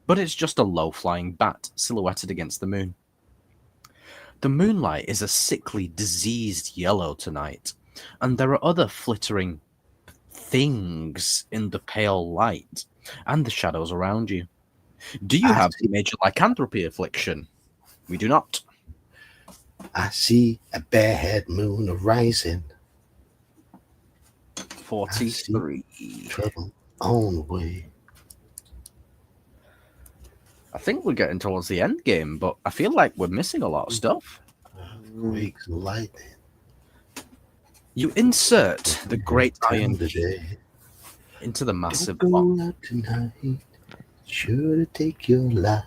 But it's just a low-flying bat silhouetted against the moon. The moonlight is a sickly, diseased yellow tonight, and there are other flittering things in the pale light and the shadows around you. Do you have the major lycanthropy affliction? We do not. I see a barehead moon arising. 43. Trouble on the way. I think we're getting towards the end game, but I feel like we're missing a lot of stuff. Quakes and lightning. You insert the great iron key today. into the massive Don't box. go out tonight. Sure to take your life.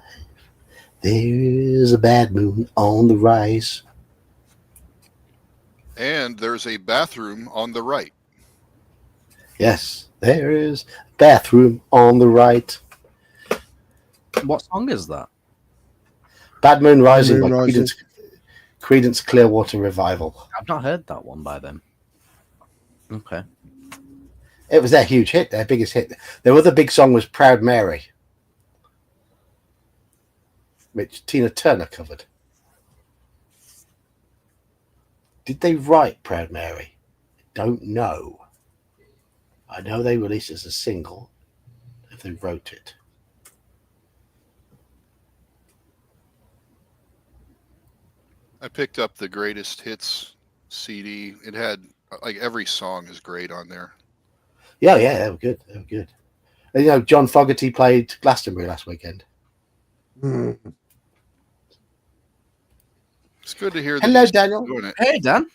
There's a bad moon on the rise. And there's a bathroom on the right. Yes, there is a bathroom on the right. What song is that? Bad Moon Rising Moon by Rising. Creedence Clearwater Revival. I've not heard that one by them. Okay. It was their huge hit, their biggest hit. Their other big song was Proud Mary, which Tina Turner covered. Did they write Proud Mary? I don't know. I know they released it as a single, if they wrote it. I picked up the Greatest Hits CD. It had like every song is great on there. Yeah, they were good. They were good. And, you know, John Fogerty played Glastonbury last weekend. Hmm. It's good to hear that Hello, he's Daniel. doing it. Hey, Dan.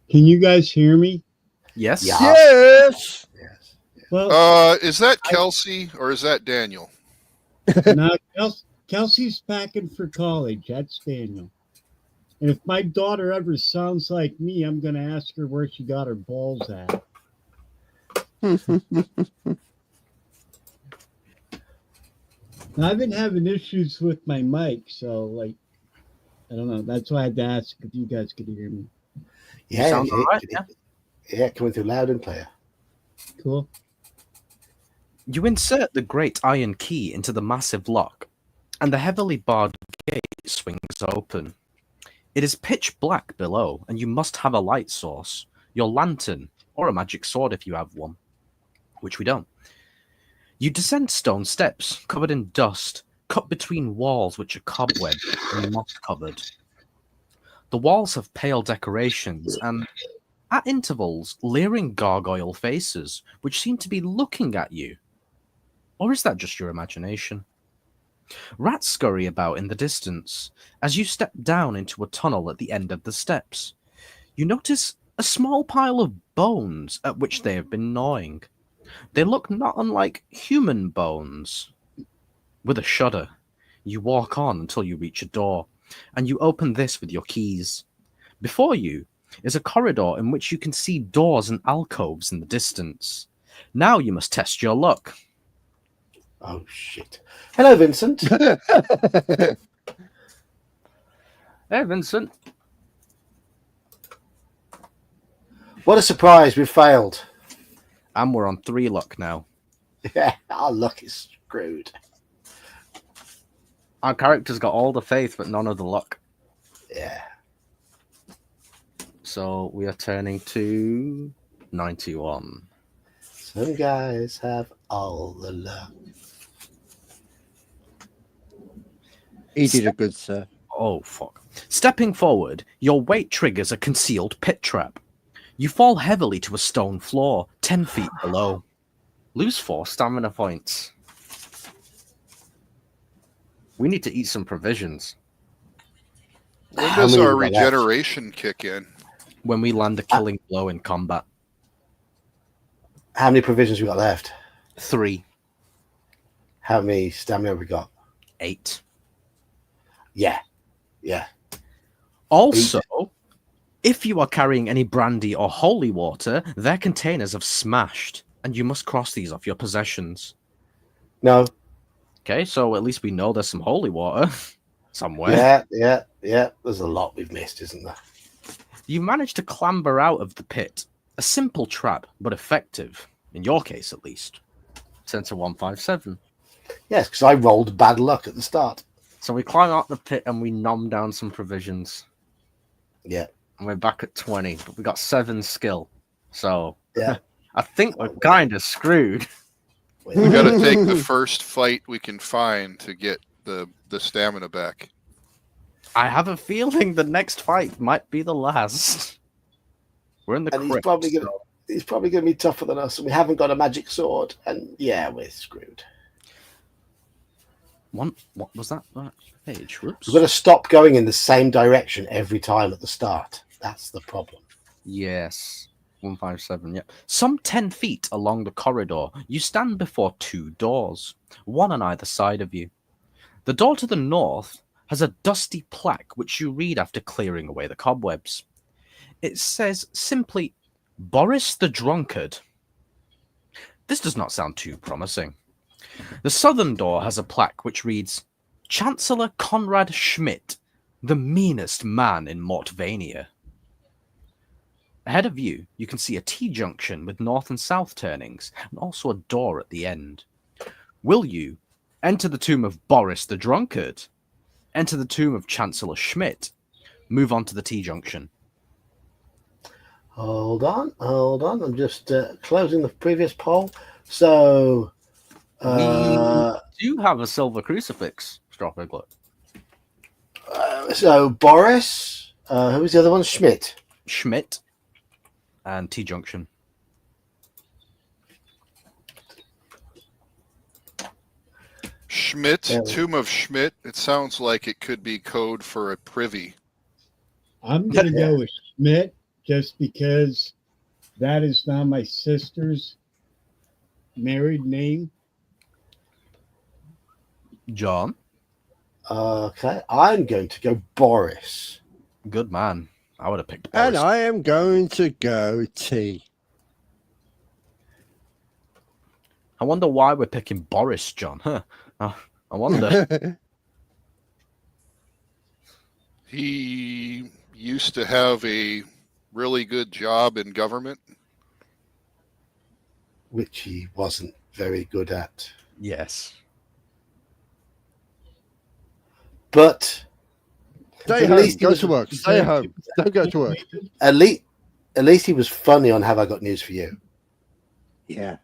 Can you guys hear me? Yes. Yeah. Yes. Yes. Well, Is that Kelsey or is that Daniel? now Kelsey's packing for college. That's Daniel. And if my daughter ever sounds like me, I'm going to ask her where she got her balls at. Now, I've been having issues with my mic, so like, I don't know. That's why I had to ask if you guys could hear me. Yeah, sound all right, yeah, coming through loud and clear. Cool. You insert the great iron key into the massive lock, and the heavily barred gate swings open. It is pitch black below, and you must have a light source, your lantern, or a magic sword if you have one, which we don't. You descend stone steps, covered in dust, cut between walls which are cobwebbed and moss-covered. The walls have pale decorations and, at intervals, leering gargoyle faces, which seem to be looking at you. Or is that just your imagination? Rats scurry about in the distance. As you step down into a tunnel at the end of the steps, you notice a small pile of bones at which they have been gnawing. They look not unlike human bones. With a shudder, you walk on until you reach a door, and you open this with your keys. Before you is a corridor in which you can see doors and alcoves in the distance. Now you must test your luck. Oh, shit. Hello, Vincent. Hey, Vincent. What a surprise. We've failed. And we're on 3 luck now. Yeah, our luck is screwed. Our character's got all the faith, but none of the luck. Yeah. So we are turning to 91. Some guys have all the luck. He did a good sir. Oh, fuck. Stepping forward, your weight triggers a concealed pit trap. You fall heavily to a stone floor, 10 feet below. Lose 4 stamina points. We need to eat some provisions. When How does many our we got left? regeneration kick in? When we land a killing blow in combat. How many provisions we got left? 3, How many stamina have we got? 8. Yeah. Yeah. Also, if you are carrying any brandy or holy water, their containers have smashed, and you must cross these off your possessions. No. Okay, so at least we know there's some holy water somewhere. Yeah. There's a lot we've missed, isn't there? You manage to clamber out of the pit. A simple trap, but effective. In your case, at least. Turn to 157. Yes, because I rolled bad luck at the start. So we climb out the pit and we nom down some provisions. Yeah. And we're back at 20, but we got 7 skill. So Yeah. I think we're kind of screwed. We got to take the first fight we can find to get the stamina back. I have a feeling the next fight might be the last. We're in the And crypt. he's probably gonna be tougher than us, and we haven't got a magic sword, and yeah, we're screwed. What was that page? Whoops. We've got to stop going in the same direction every time at the start. That's the problem. Yes. 157, yeah. Some 10 feet along the corridor, you stand before 2 doors, one on either side of you. The door to the north has a dusty plaque which you read after clearing away the cobwebs. It says simply, Boris the Drunkard. This does not sound too promising. The southern door has a plaque which reads, Chancellor Conrad Schmidt, the meanest man in Mortvania. Ahead of you, you can see a T-junction with north and south turnings, and also a door at the end. Will you enter the tomb of Boris the Drunkard, enter the tomb of Chancellor Schmidt, move on to the T-junction? Hold on. I'm just closing the previous poll. So, We do have a silver crucifix, Stropiglet. so Boris, Who was the other one? Schmidt. Schmidt, and T Junction. Schmidt, Yeah. Tomb of Schmidt. It sounds like it could be code for a privy. I'm gonna go with Schmidt just because that is now my sister's married name. John, Okay, I'm going to go Boris. good man. I would have picked Boris. And I am going to go T. I wonder why we're picking Boris, John. Huh? I wonder. He used to have a really good job in government. Which he wasn't very good at. Yes. But Stay At home. least he Go was- to work. Stay home. Don't go to work. at least he was funny on Have I Got News for You? Yeah.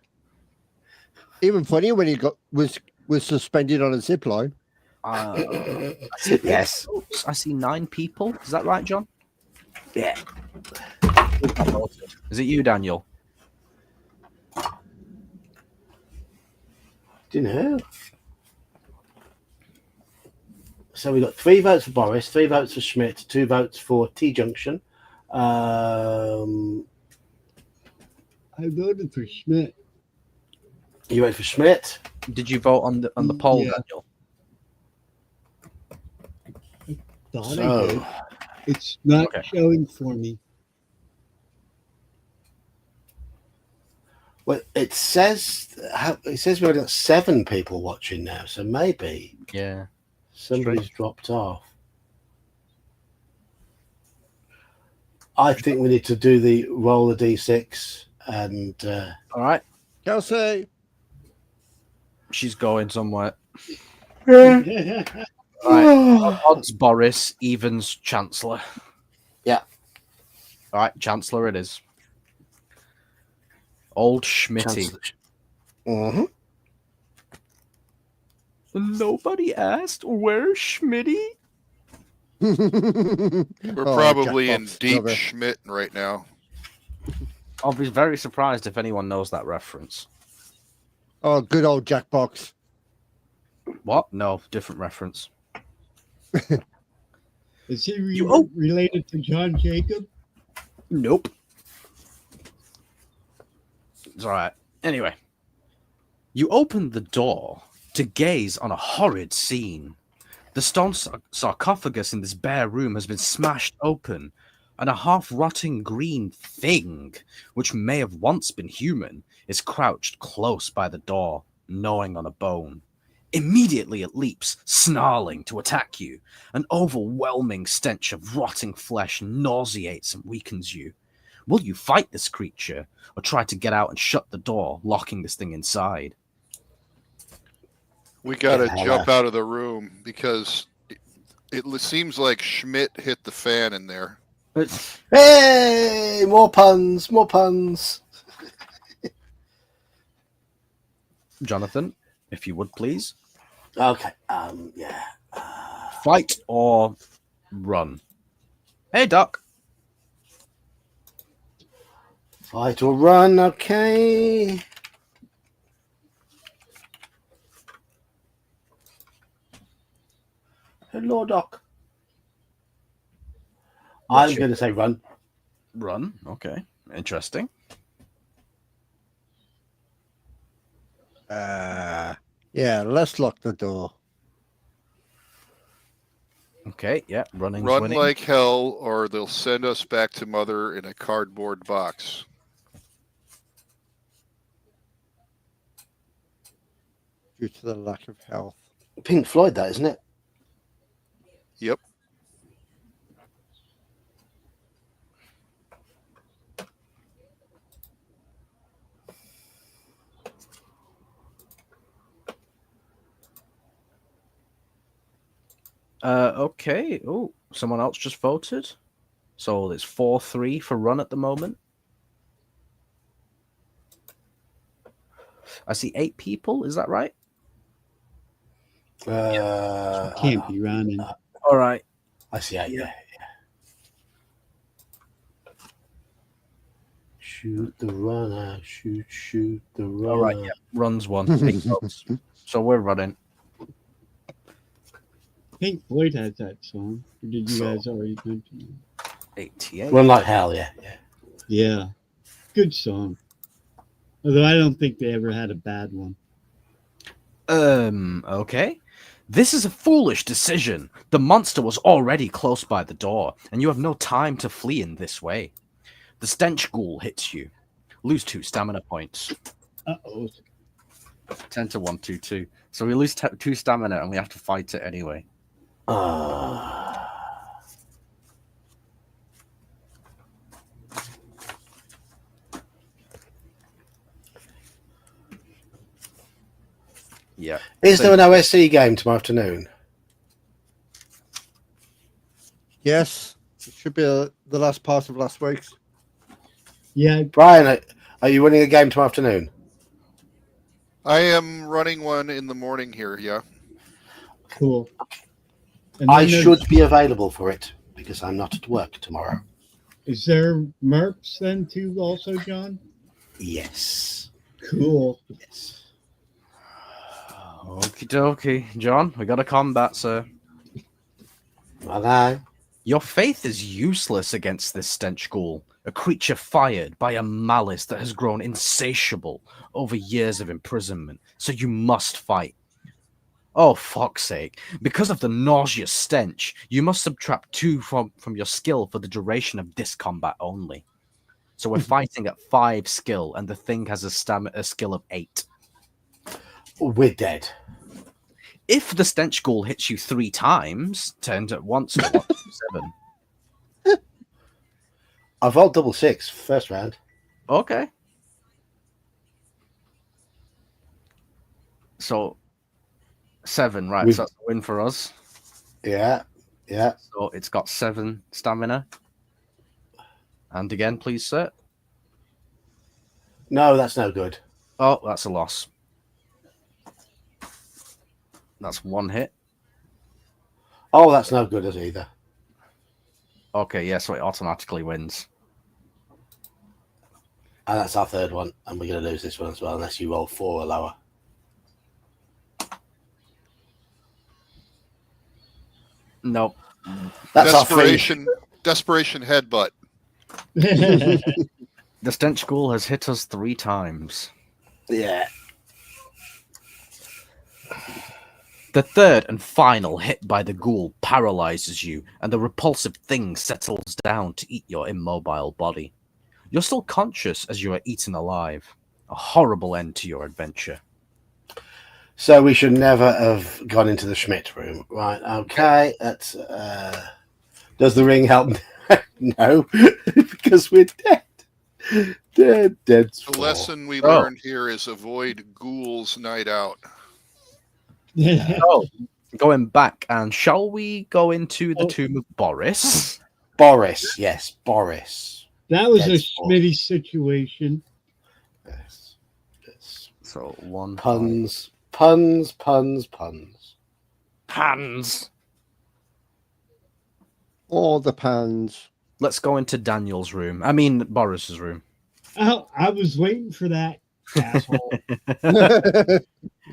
Even funnier when he was suspended on a zip line. Yes. I see 9 people. Is that right, John? Yeah. Is it you, Daniel? Do you know? So we got 3 votes for Boris, 3 votes for Schmidt, 2 votes for T Junction. I voted for Schmidt. You voted for Schmidt. Did you vote on the poll, Yeah. Daniel? Thought I So did. It's not Okay. showing for me. well, it says we only got 7 people watching now, so maybe Yeah. somebody's dropped off. I think we need to do the roll the d6 and All right. Kelsey. She's going somewhere. Yeah. Right. Odds Boris, evens Chancellor. Yeah. All right, Chancellor it is. Old Schmitty. Mhm. Nobody asked where's Schmitty? We're Oh, probably in Jackbox, deep love it. Schmidt right now. I'll be very surprised if anyone knows that reference. Oh, good old Jackbox. What? No, different reference. Is he You- related to John Jacob? Nope. It's all right. Anyway, you open the door to gaze on a horrid scene. The stone sarcophagus in this bare room has been smashed open, and a half-rotting green thing, which may have once been human, is crouched close by the door, gnawing on a bone. Immediately it leaps, snarling, to attack you. An overwhelming stench of rotting flesh nauseates and weakens you. Will you fight this creature, or try to get out and shut the door, locking this thing inside? We got to Yeah. jump out of the room because it seems like Schmidt hit the fan in there. Hey, more puns, more puns. Jonathan, if you would please. Okay. Yeah. Fight or run? Hey, Doc. Fight or run. Okay. Hello, Doc. What's I'm your- going to say run. Run. Okay. Interesting. Yeah, let's lock the door. Okay. Yeah. Running's Run winning. like hell, or they'll send us back to Mother in a cardboard box. Due to the lack of health. Pink Floyd, that isn't it? Yep. Okay. Oh, someone else just voted. So it's 4-3 for run at the moment. I see 8 people. Is that right? Can't be running. All right. I see. Yeah. Shoot the runner, shoot the runner. All right, yeah, runs one. Eight votes. So we're running. Pink Floyd has that song. Or did you So- guys already mention it? 88. Run like hell, yeah. Yeah. Good song. Although I don't think they ever had a bad one. Okay. This is a foolish decision. The monster was already close by the door, and you have no time to flee in this way. The stench ghoul hits you. Lose 2 stamina points. Uh-oh. 10 to 1, 2, 2. So we lose 2 stamina, and we have to fight it anyway. Yeah. Is there an OSC game tomorrow afternoon? Yes, it should be the last part of last week's. Yeah, Brian, are you running a game tomorrow afternoon? I am running one in the morning here. Yeah. cool. And I then there's- should be available for it because I'm not at work tomorrow. Is there Mercs then too also, John? Yes. Cool. Yes. Okie dokie. John, we got a combat, sir. Hello. Your faith is useless against this stench ghoul, a creature fired by a malice that has grown insatiable over years of imprisonment, so you must fight. Oh, fuck's sake. Because of the nauseous stench, you must subtract 2 from your skill for the duration of this combat only. So we're fighting at 5 skill, and the thing has a skill of 8. We're dead. If the stench ghoul hits you 3 times, turned at once or 7. I've rolled double 6 first round. Okay. So 7, right? We've- So that's a win for us. Yeah. Yeah. So it's got 7 stamina. And again, please, sir. No, that's no good. Oh, that's a loss. That's 1 hit. Oh, that's no good as either. Okay, yeah, so it automatically wins. And that's our third one. And we're going to lose this one as well unless you roll 4 or lower. Nope. That's our free. Desperation headbutt. The stench ghoul has hit us 3 times. Yeah. The third and final hit by the ghoul paralyzes you, and the repulsive thing settles down to eat your immobile body. You're still conscious as you are eaten alive. A horrible end to your adventure. So we should never have gone into the Schmidt room. Right. Okay. That's. Does the ring help? No, because we're dead. Dead. The swore. lesson we Oh. learned here is avoid ghouls night out. Oh, going back, and shall we go into the Oh. tomb of Boris? Boris. Yes, Boris. That was a That's all. Schmitty situation. Yes. Yes. So 1 Puns. Hands. All the pans. Let's go into Daniel's room. I mean, Boris's room. Oh, I was waiting for that asshole.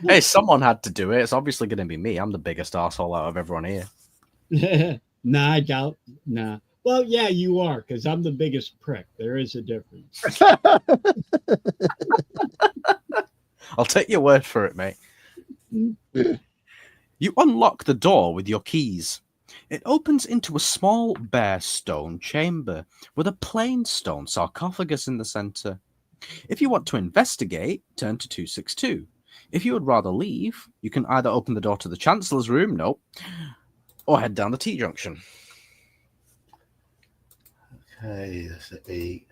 Hey, someone had to do it. It's obviously going to be me. I'm the biggest asshole out of everyone here. Nah, I doubt. Nah. Well, yeah, you are, because I'm the biggest prick. There is a difference. I'll take your word for it, mate. You unlock the door with your keys. It opens into a small bare stone chamber with a plain stone sarcophagus in the center. If you want to investigate, turn to 262. If you would rather leave, you can either open the door to the Chancellor's room, nope, or head down the T-junction. Okay. Let me.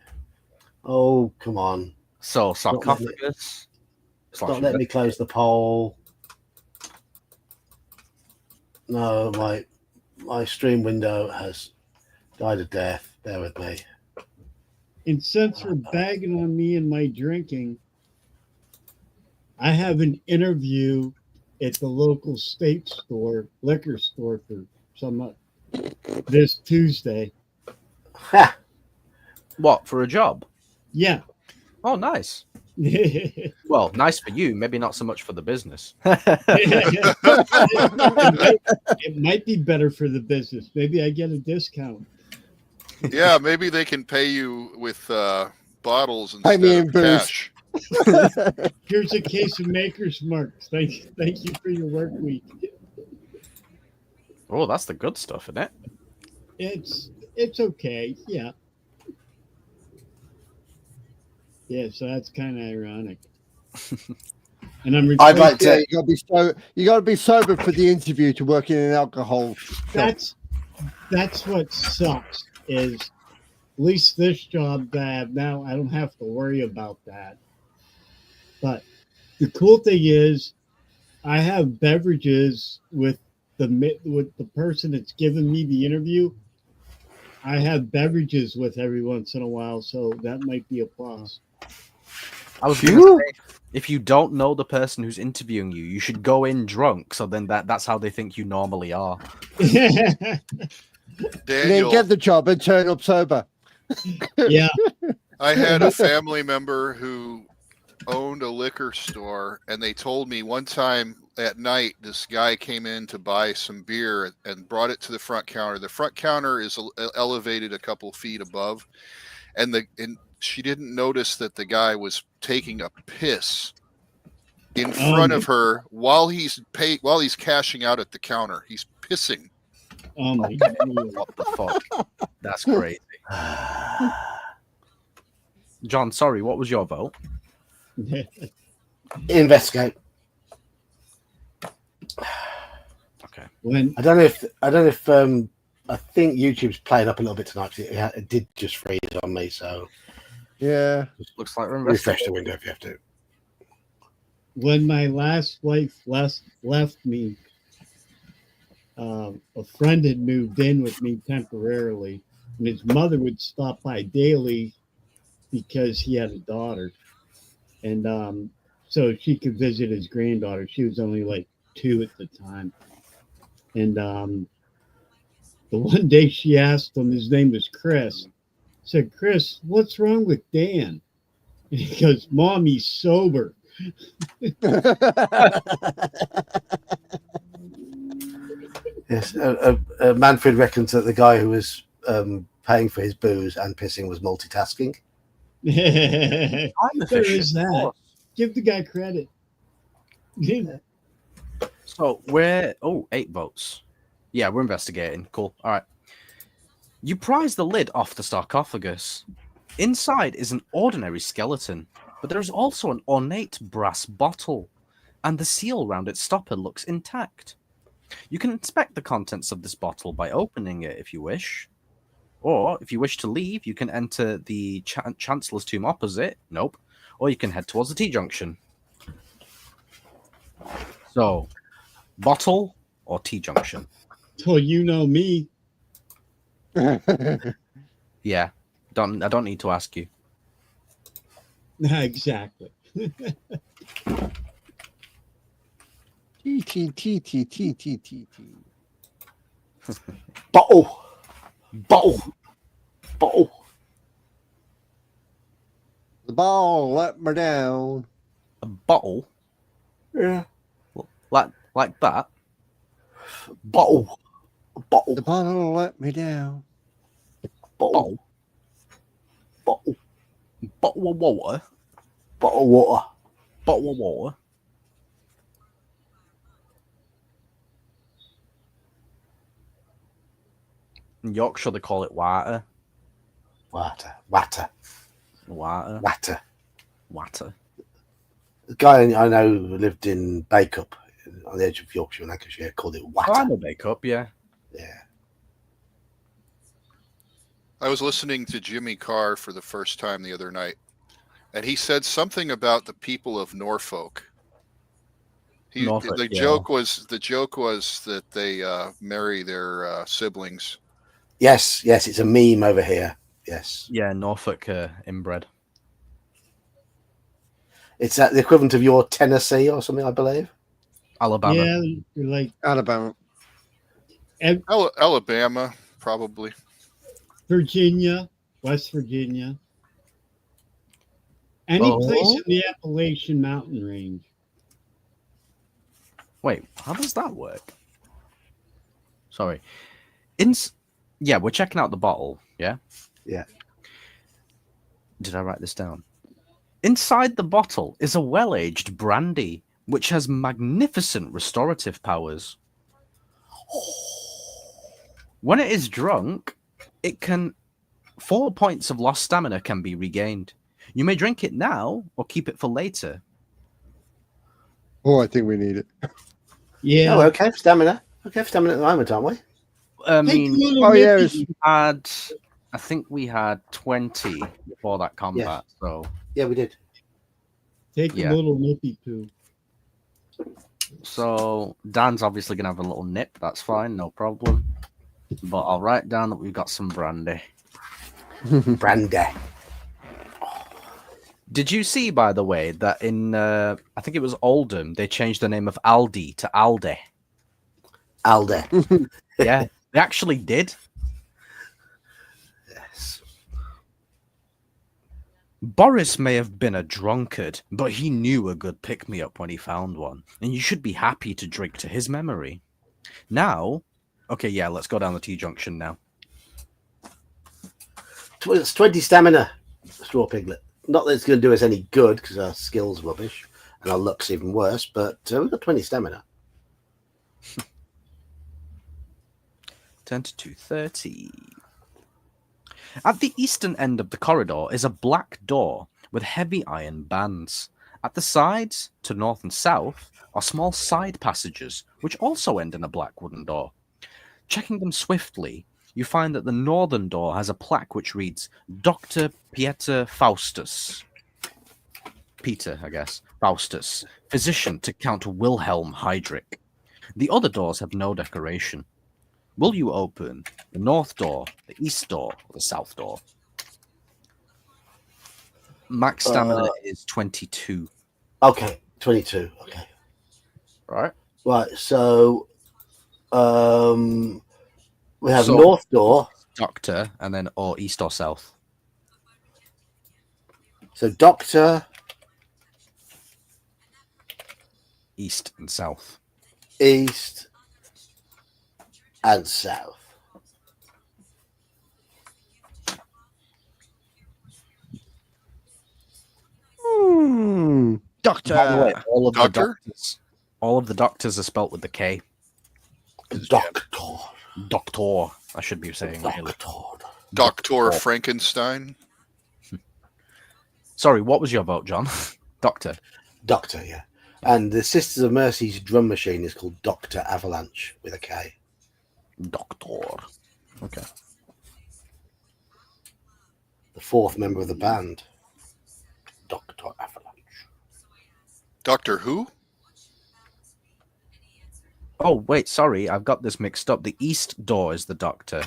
Oh, come on. So, let me- sarcophagus. Stop letting me close the poll. No, my stream window has died a death. Bear with me. And since you're bagging on me and my drinking, I have an interview at the local state store, liquor store for this Tuesday. Ha! What, for a job? Yeah. Oh, nice. it, Well, nice for you. Maybe not so much for the business. might be better for the business. Maybe I get a discount. Yeah, maybe they can pay you with bottles Pay me instead in of booze. cash. Here's a case of Maker's Mark. Thank you for your work week. Oh, that's the good stuff, isn't it? It's okay. Yeah. Yeah, so that's kind of ironic. And I'm I'd like Yeah, to. you gotta be sober for the interview to work in an alcohol shop. that's what sucks is at least this job that I have now, I don't have to worry about that. But the cool thing is I have beverages with the person that's giving me the interview. I have beverages with every once in a while, so that might be a plus. I was going to say, if you don't know the person who's interviewing you, you should go in drunk. So then that's how they think you normally are. And then Daniel, get the job and turn up sober. Yeah. I had a family member who owned a liquor store, and they told me one time at night this guy came in to buy some beer and brought it to the front counter. The front counter is elevated a couple feet above, and she didn't notice that the guy was taking a piss in front of her while he's cashing out at the counter. He's pissing. Oh my god. What the fuck? That's crazy. John, sorry, what was your vote? Investigate. Okay. When I don't know if I think YouTube's playing up a little bit tonight. It did just freeze on me, so Yeah. Looks like we're refresh the investigating. window if you have to. when my last wife left me, a friend had moved in with me temporarily, and his mother would stop by daily because he had a daughter, and so she could visit his granddaughter. She was only like 2 at the time, and the one day she asked him, his name was Chris, said, "Chris, what's wrong with Dan?" And he goes, "Mom, he's sober." Yes, Manfred reckons that the guy who was paying for his booze and pissing was multitasking. There I'm efficient. is that. Give the guy credit. So we're 8 votes. Yeah, we're investigating. Cool. All right. You prise the lid off the sarcophagus. Inside is an ordinary skeleton, but there is also an ornate brass bottle, and the seal round its stopper looks intact. You can inspect the contents of this bottle by opening it if you wish. Or, if you wish to leave, you can enter the Chancellor's Tomb opposite. Nope. Or you can head towards the T-junction. So, bottle or T-junction? Well, you know me. Yeah. I don't need to ask you. Exactly. T. Bottle. The ball let me down. A bottle? Yeah. Like that? Bottle. The bottle let me down. Bottle. Bottle of water? Bottle of water. Bottle of water? In Yorkshire, they call it water. Water. Water. The guy I know who lived in Bacup on the edge of Yorkshire and Lancashire called it Oh, I water. know Bake Up, yeah. Yeah. I was listening to Jimmy Carr for the first time the other night, and he said something about the people of Norfolk. Norfolk, the yeah. joke was that they marry their siblings. Yes, it's a meme over here. Yes. Yeah, Norfolk inbred. It's the equivalent of your Tennessee or something, I believe. Alabama. Yeah, you're like Alabama. Alabama, probably. Virginia, West Virginia. Any place Oh. in the Appalachian Mountain Range. Wait, how does that work? Sorry. Yeah, we're checking out the bottle, yeah? Yeah. Did I write this down? Inside the bottle is a well-aged brandy, which has magnificent restorative powers. When it is drunk, it can 4 points of lost stamina can be regained. You may drink it now or keep it for later. Oh, I think we need it. Yeah. Oh, we're okay for stamina. Okay for stamina at the moment, aren't we? I Take mean, a little Oh, yeah, nippy. I think we had 20 before that combat, so Yeah, we did. Take Yeah. a little nippy poo. So Dan's obviously gonna have a little nip. That's fine, no problem. But I'll write down that we've got some brandy. Brandy. Did you see, by the way, that in I think it was Oldham, they changed the name of Aldi to Aldi? Alde. Yeah, they actually did. Yes. Boris may have been a drunkard, but he knew a good pick-me-up when he found one, and you should be happy to drink to his memory. Now, okay, yeah, let's go down the T-junction now. It's 20 stamina, Straw Piglet. Not that it's going to do us any good because our skill's rubbish and our luck's even worse, but we've got 20 stamina. 10 to 230. At the eastern end of the corridor is a black door with heavy iron bands. At the sides, to north and south, are small side passages, which also end in a black wooden door. Checking them swiftly, you find that the northern door has a plaque which reads Dr. Pieter Faustus. Peter, I guess. Faustus, physician to Count Wilhelm Heydrich. The other doors have no decoration. Will you open the north door, the east door, or the south door? Max stamina is 22. Okay, 22. Okay. Right? Right, so we have So- north door. Doctor, and then or east or south. So doctor, East and south. east, and south. Doctor. By the way, Doctor? all of the doctors are spelt with the K. Doctor. Doctor, I should be saying. Really. Doctor. Dr. Frankenstein. Sorry, what was your vote, John? Doctor. Doctor, yeah. And the Sisters of Mercy's drum machine is called Dr. Avalanche with a K. Doctor. Okay. The fourth member of the band. Dr. Avalanche. Doctor Who? Oh wait, sorry, I've got this mixed up. The east door is the doctor,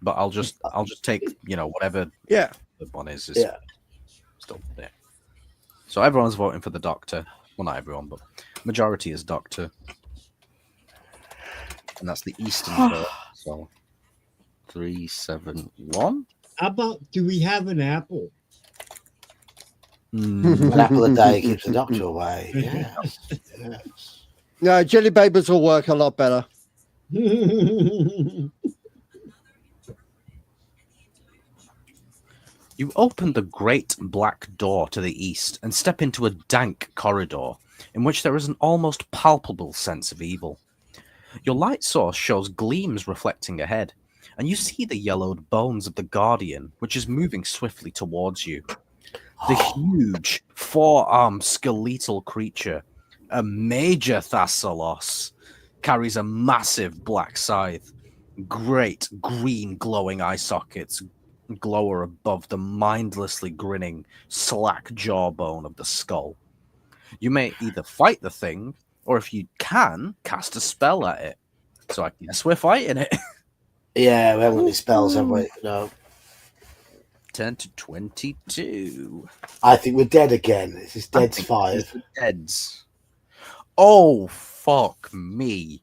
but I'll just take whatever Yeah. the one is Yeah. still there. So everyone's voting for the doctor. Well, not everyone, but majority is doctor, and that's the eastern door. So 371. How about, do we have an apple? Mm, An apple a day keeps the doctor away. Yes. Yes. No, jelly babies will work a lot better. You open the great black door to the east and step into a dank corridor in which there is an almost palpable sense of evil. Your light source shows gleams reflecting ahead, and you see the yellowed bones of the Guardian, which is moving swiftly towards you. The huge, four-armed skeletal creature, a major Thassalos, carries a massive black scythe. Great green glowing eye sockets glower above the mindlessly grinning, slack jawbone of the skull. You may either fight the thing, or if you can, cast a spell at it. So I guess we're fighting it. Yeah, we haven't got any spells, have we? No. 10 to 22. I think we're dead again. This is I Dead's think 5. it's the Deads. Oh, fuck me.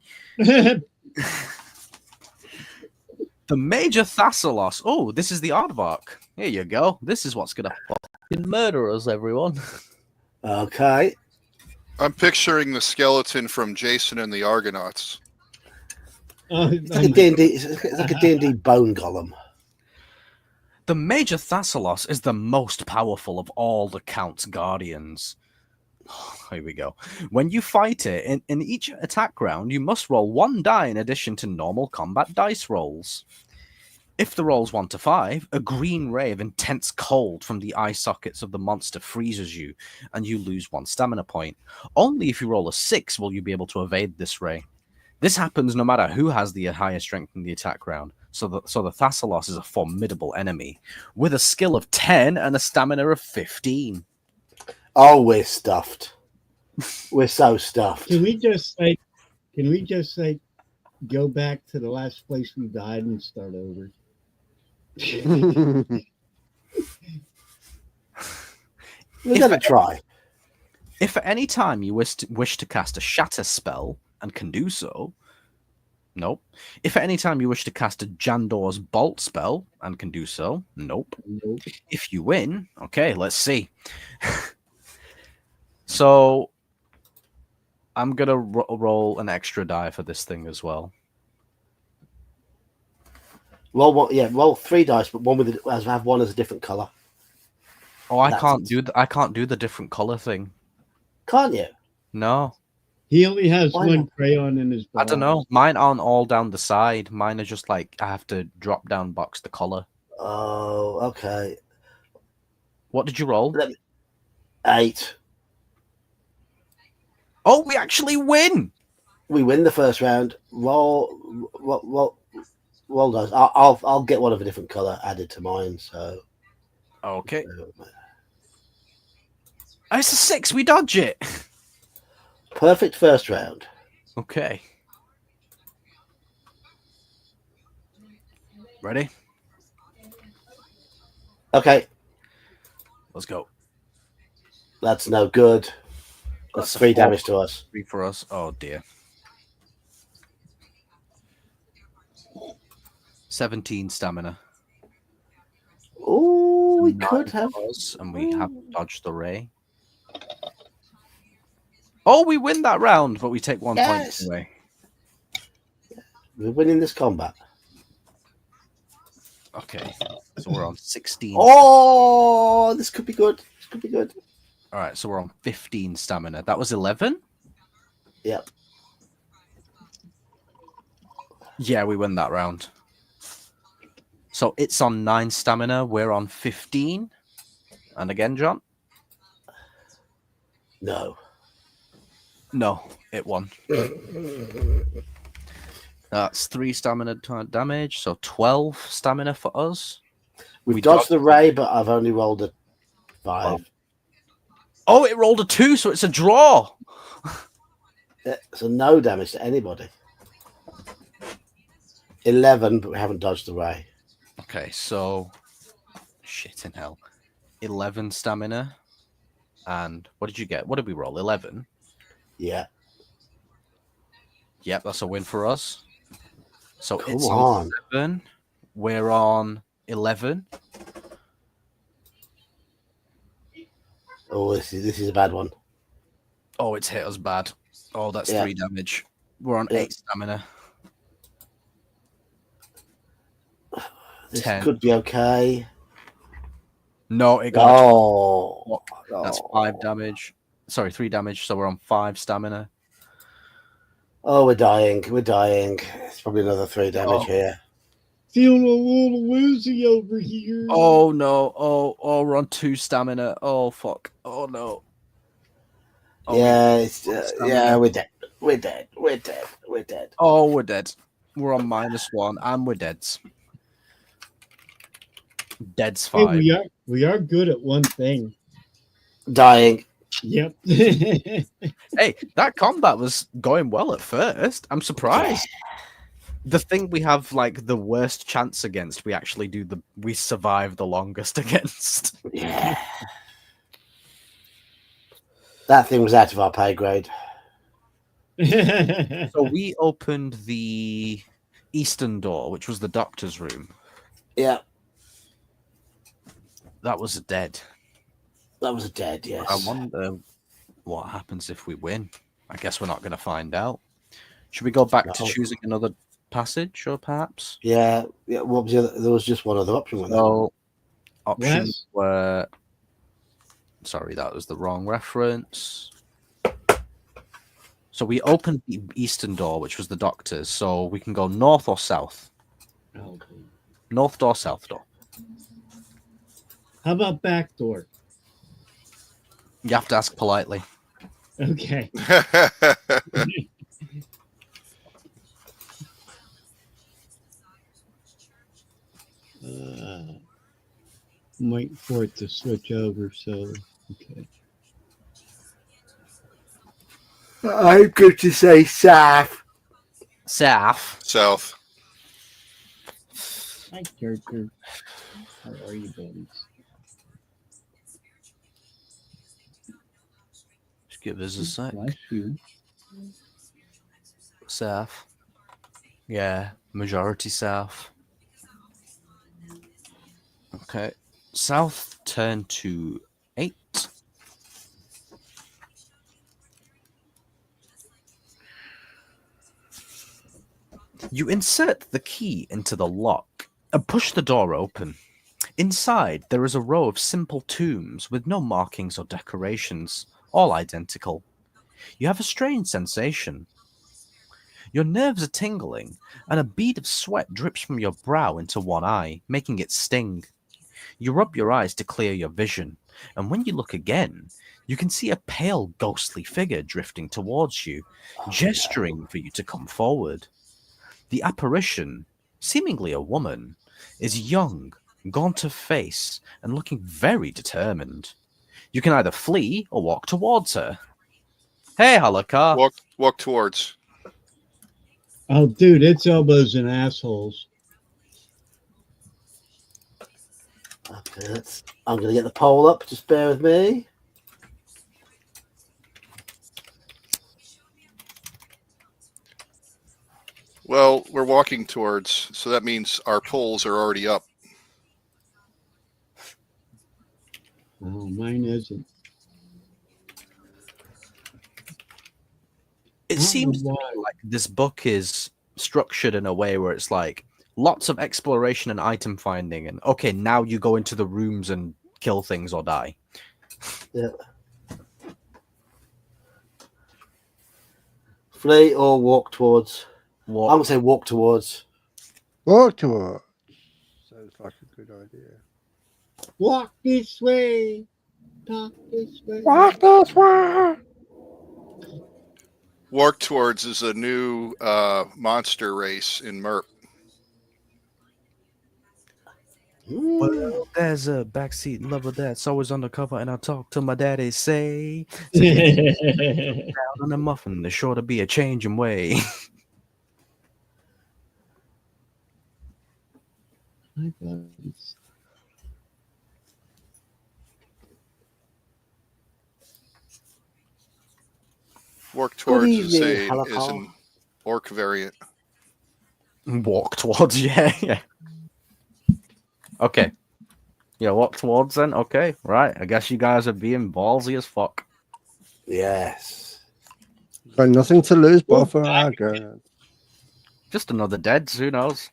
The Major Thassalos. Oh, this is the Aardvark. Here you go. This is what's going to fuck You murder us, everyone. Okay. I'm picturing the skeleton from Jason and the Argonauts. It's like a D&D. It's like a D&D bone golem. The Major Thassalos is the most powerful of all the Count's guardians. Here we go. When you fight it, in each attack round, you must roll 1 die in addition to normal combat dice rolls. If the roll's 1 to 5, a green ray of intense cold from the eye sockets of the monster freezes you, and you lose 1 stamina point. Only if you roll a 6 will you be able to evade this ray. This happens no matter who has the higher strength in the attack round, so the Thassalos is a formidable enemy, with a skill of 10 and a stamina of 15. Oh, we're stuffed. We're so stuffed. Can we just say, go back to the last place we died and start over? We're going to try. If at any time you wish to cast a shatter spell and can do so, nope. If at any time you wish to cast a Jandor's bolt spell and can do so, nope. Nope. If you win, okay, let's see. So I'm going to roll an extra die for this thing as well. Roll one, yeah. Roll 3 dice, but have one as a different color. Oh, I can't do the different color thing. Can't you? No. He only has Why one not? crayon in his. I don't know. Mine aren't all down the side. Mine are just like I have to drop down box the color. Oh, okay. What did you roll? 8. Oh, we actually win. We win the first round. Roll dice. I'll get one of a different color added to mine. So Okay. It's a 6. We dodge it. perfect first round. Okay. Ready? Okay, Let's go. that's no good. That's That's a 3 4. damage to us. 3 for us. Oh dear. 17 stamina. Oh, we 9 could have. for us, and we have dodged the ray. Oh, we win that round, but we take 1 Yes. point away. We're winning this combat. Okay, so we're on 16. Oh, this could be good. This could be good. All right, so we're on 15 stamina. That was 11? Yep. Yeah, we win that round. So it's on 9 stamina. We're on 15. And again, John? No. No, it won. That's 3 stamina damage, so 12 stamina for us. We've We dodged dodged the ray, but I've only rolled a 5. Oh, it rolled a 2, so it's a draw. So no damage to anybody. 11, but we haven't dodged the ray. Okay, so shit in hell. 11 stamina. And what did you get? What did we roll? 11? Yeah. Yep, that's a win for us. So Come it's on. 7. We're on 11. Oh, this is a bad one. Oh, it's hit us bad. Oh, that's Yeah. 3 damage. We're on Yeah. 8 stamina. This 10. could be okay. No, it got Oh, that's oh. 5 damage. Sorry, 3 damage. So we're on 5 stamina. Oh, we're dying. We're dying. It's probably another 3 damage Oh. here. Feeling a little woozy over here. Oh no! Oh, we're on 2 stamina. Oh fuck! Oh no! Oh, Yeah, it's stamina. yeah, we're dead. We're dead. We're dead. We're dead. Oh, we're dead. We're on -1, and we're dead. Dead's Hey, 5. we are good at one thing. Dying. Yep. Hey, that combat was going well at first. I'm surprised. The thing we have like the worst chance against, we survive the longest against. Yeah. That thing was out of our pay grade. So we opened the eastern door, which was the doctor's room. Yeah. That was dead. That was a dead, yes. I wonder what happens if we win. I guess we're not going to find out. Should we go back to No. choosing another passage, or perhaps? Yeah. What was the other? There was just one other option. Wasn't there? So, options Wes? were. Sorry, that was the wrong reference. So we opened the eastern door, which was the doctor's. So we can go north or south. Okay. North door, south door. How about back door? You have to ask politely. Okay. I'm waiting for it to switch over. So, okay. I'm good to say south. South. South. Hi, character. How are you, buddies? Just give us a sec. Bless you. South. Yeah, majority south. Okay. South, turn to 8. You insert the key into the lock and push the door open. Inside, there is a row of simple tombs with no markings or decorations, all identical. You have a strange sensation. Your nerves are tingling, and a bead of sweat drips from your brow into one eye, making it sting. You rub your eyes to clear your vision, and when you look again, you can see a pale, ghostly figure drifting towards you, gesturing for you to come forward. The apparition, seemingly a woman, is young, gaunt of face, and looking very determined. You can either flee or walk towards her. Hey, Halakar. Walk towards. Oh, dude, it's elbows and assholes. Okay, I'm going to get the poll up. Just bear with me. Well, we're walking towards, so that means our polls are already up. Oh, mine isn't. It seems to me like this book is structured in a way where it's like lots of exploration and item finding, and okay, now you go into the rooms and kill things or die. Yeah. Flee or walk towards. I'm going to say walk towards. Walk towards. Sounds like a good idea. Walk this way. Talk this way. Walk this way. Walk towards is a new monster race in MERP. Well, there's a backseat lover that's always undercover, and I talk to my daddy, say, Hi, down on a muffin, there's sure to be a changing way. buddies. Walk towards is evening, an Halakar. orc variant. Walk towards, yeah. Okay. Yeah, walk towards then. Okay, right. I guess you guys are being ballsy as fuck. Yes. Got nothing to lose, but for our girl. Just another deads, who knows?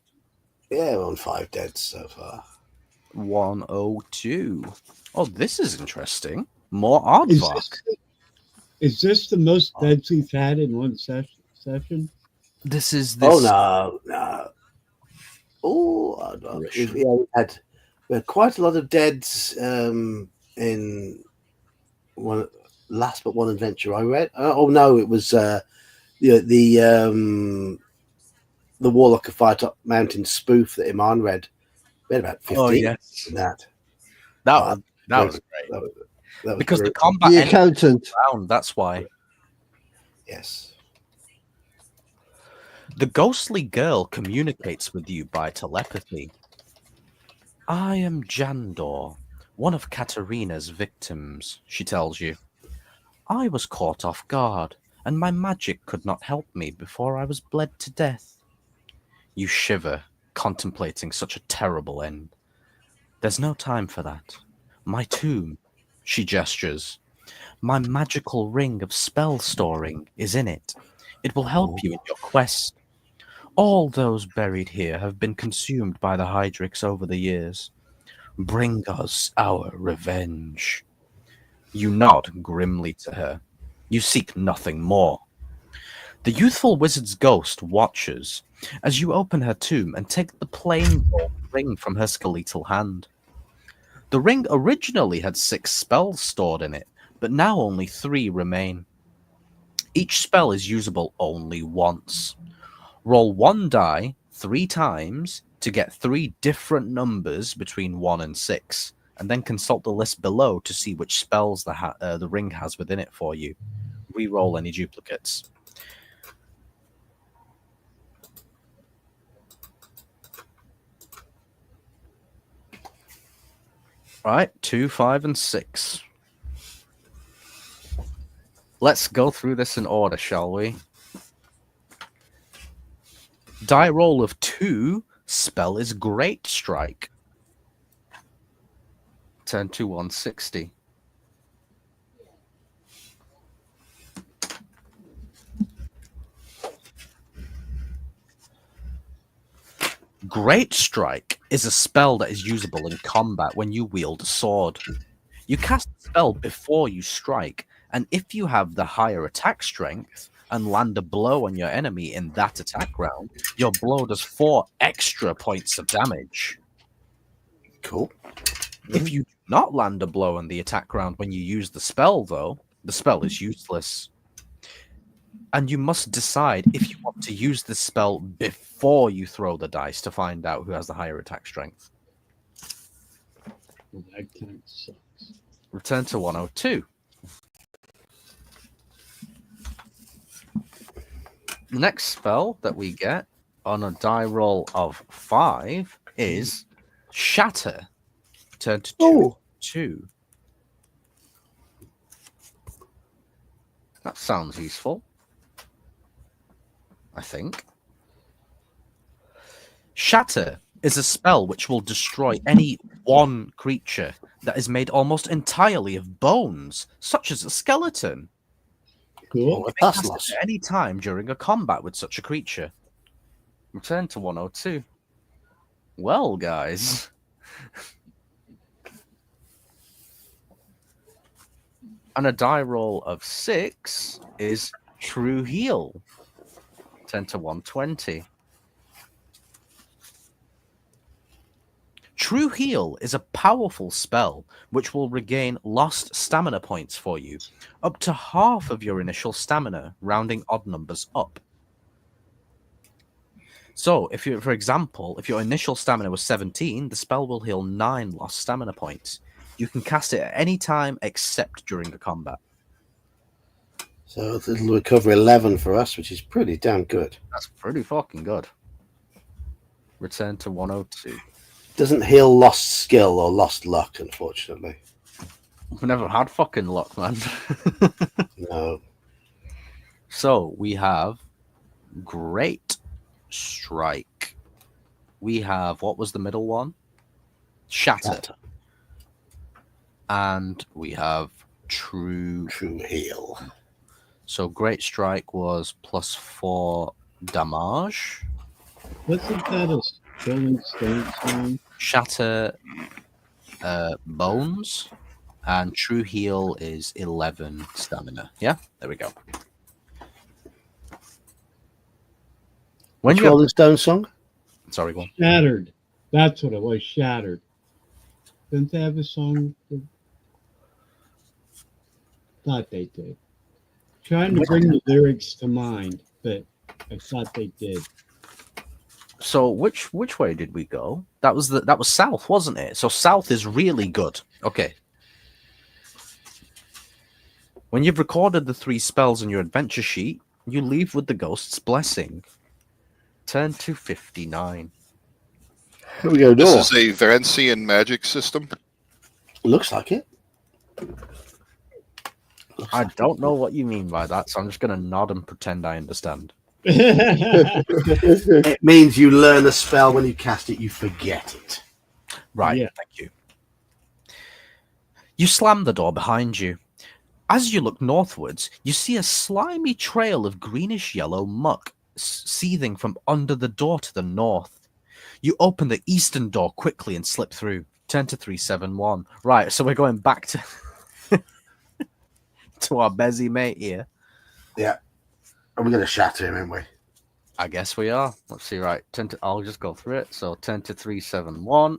Yeah, we're on 5 dead so far. 102. Oh, this is interesting. More Is aardvark. this the most deads we've had in one session? This is this. Oh, no. Oh, we had quite a lot of deads in one last but one adventure I read. Oh no, it was the Warlock of Firetop Mountain spoof that Iman read. We had about 15 Oh, yes. in that. That was great. That was Because the brutal. combat The ended accountant. round, that's why. Yes. The ghostly girl communicates with you by telepathy. I am Jandor, one of Katarina's victims, she tells you. I was caught off guard, and my magic could not help me before I was bled to death. You shiver, contemplating such a terrible end. There's no time for that. My tomb, She gestures. My magical ring of spell storing is in it. It will help you in your quest. All those buried here have been consumed by the Hydrix over the years. Bring us our revenge. You nod grimly to her. You seek nothing more. The youthful wizard's ghost watches as you open her tomb and take the plain gold ring from her skeletal hand. The ring originally had 6 spells stored in it, but now only 3 remain. Each spell is usable only once. Roll 1 die 3 times to get 3 different numbers between 1 and 6, and then consult the list below to see which spells the ring has within it for you. Reroll any duplicates. Right, 2, 5, and 6. Let's go through this in order, shall we? Die roll of 2. Spell is Great Strike. Turn to 160. Great Strike is a spell that is usable in combat when you wield a sword. You cast the spell before you strike, and if you have the higher attack strength and land a blow on your enemy in that attack round, your blow does 4 extra points of damage. Cool. If you do not land a blow on the attack round when you use the spell, though, the spell is useless. And you must decide if you want to use the spell before you throw the dice to find out who has the higher attack strength. Well, that kind of sucks. Return to 102. The next spell that we get on a die roll of 5 is Shatter. Turn to 2. That sounds useful, I think. Shatter is a spell which will destroy any one creature that is made almost entirely of bones, such as a skeleton. Cool. That's Cast lost. it at any time during a combat with such a creature. Return to 102. Well, guys. And a die roll of 6 is True Heal. Turn to 120. True Heal is a powerful spell which will regain lost stamina points for you, up to half of your initial stamina, rounding odd numbers up. So, if you, for example, if your initial stamina was 17, the spell will heal 9 lost stamina points. You can cast it at any time except during a combat. So it'll recover 11 for us, which is pretty damn good. That's pretty fucking good. Return to 102. Doesn't heal lost skill or lost luck, unfortunately. We've never had fucking luck, man. No. So we have Great Strike. We have, what was the middle one? Shatter. And we have True Heal. So Great Strike was +4 damage. Wasn't that a Rolling Stone song? Shatter bones. And True Heal is 11 stamina. Yeah, there we go. When Which you have, Rolling Stone song? sorry, go on. Shattered. That's what it was. Shattered. Didn't they have a song? Thought they did. Trying to bring the lyrics to mind, but I thought they did. So which way did we go? That was south, wasn't it? So south is really good. Okay. When you've recorded the 3 spells on your adventure sheet, you leave with the ghost's blessing. Turn to 59. Here we go, This door. is a Vancian magic system. Looks like it. I don't know what you mean by that, so I'm just going to nod and pretend I understand. It means you learn a spell when you cast it, you forget it. Right, Yeah. thank you. You slam the door behind you. As you look northwards, you see a slimy trail of greenish-yellow muck seething from under the door to the north. You open the eastern door quickly and slip through. Turn to 371. Right, so we're going back to to our busy mate here. Yeah. And we're going to shatter him, aren't we? I guess we are. Let's see, right. I'll just go through it. So 10 to 371.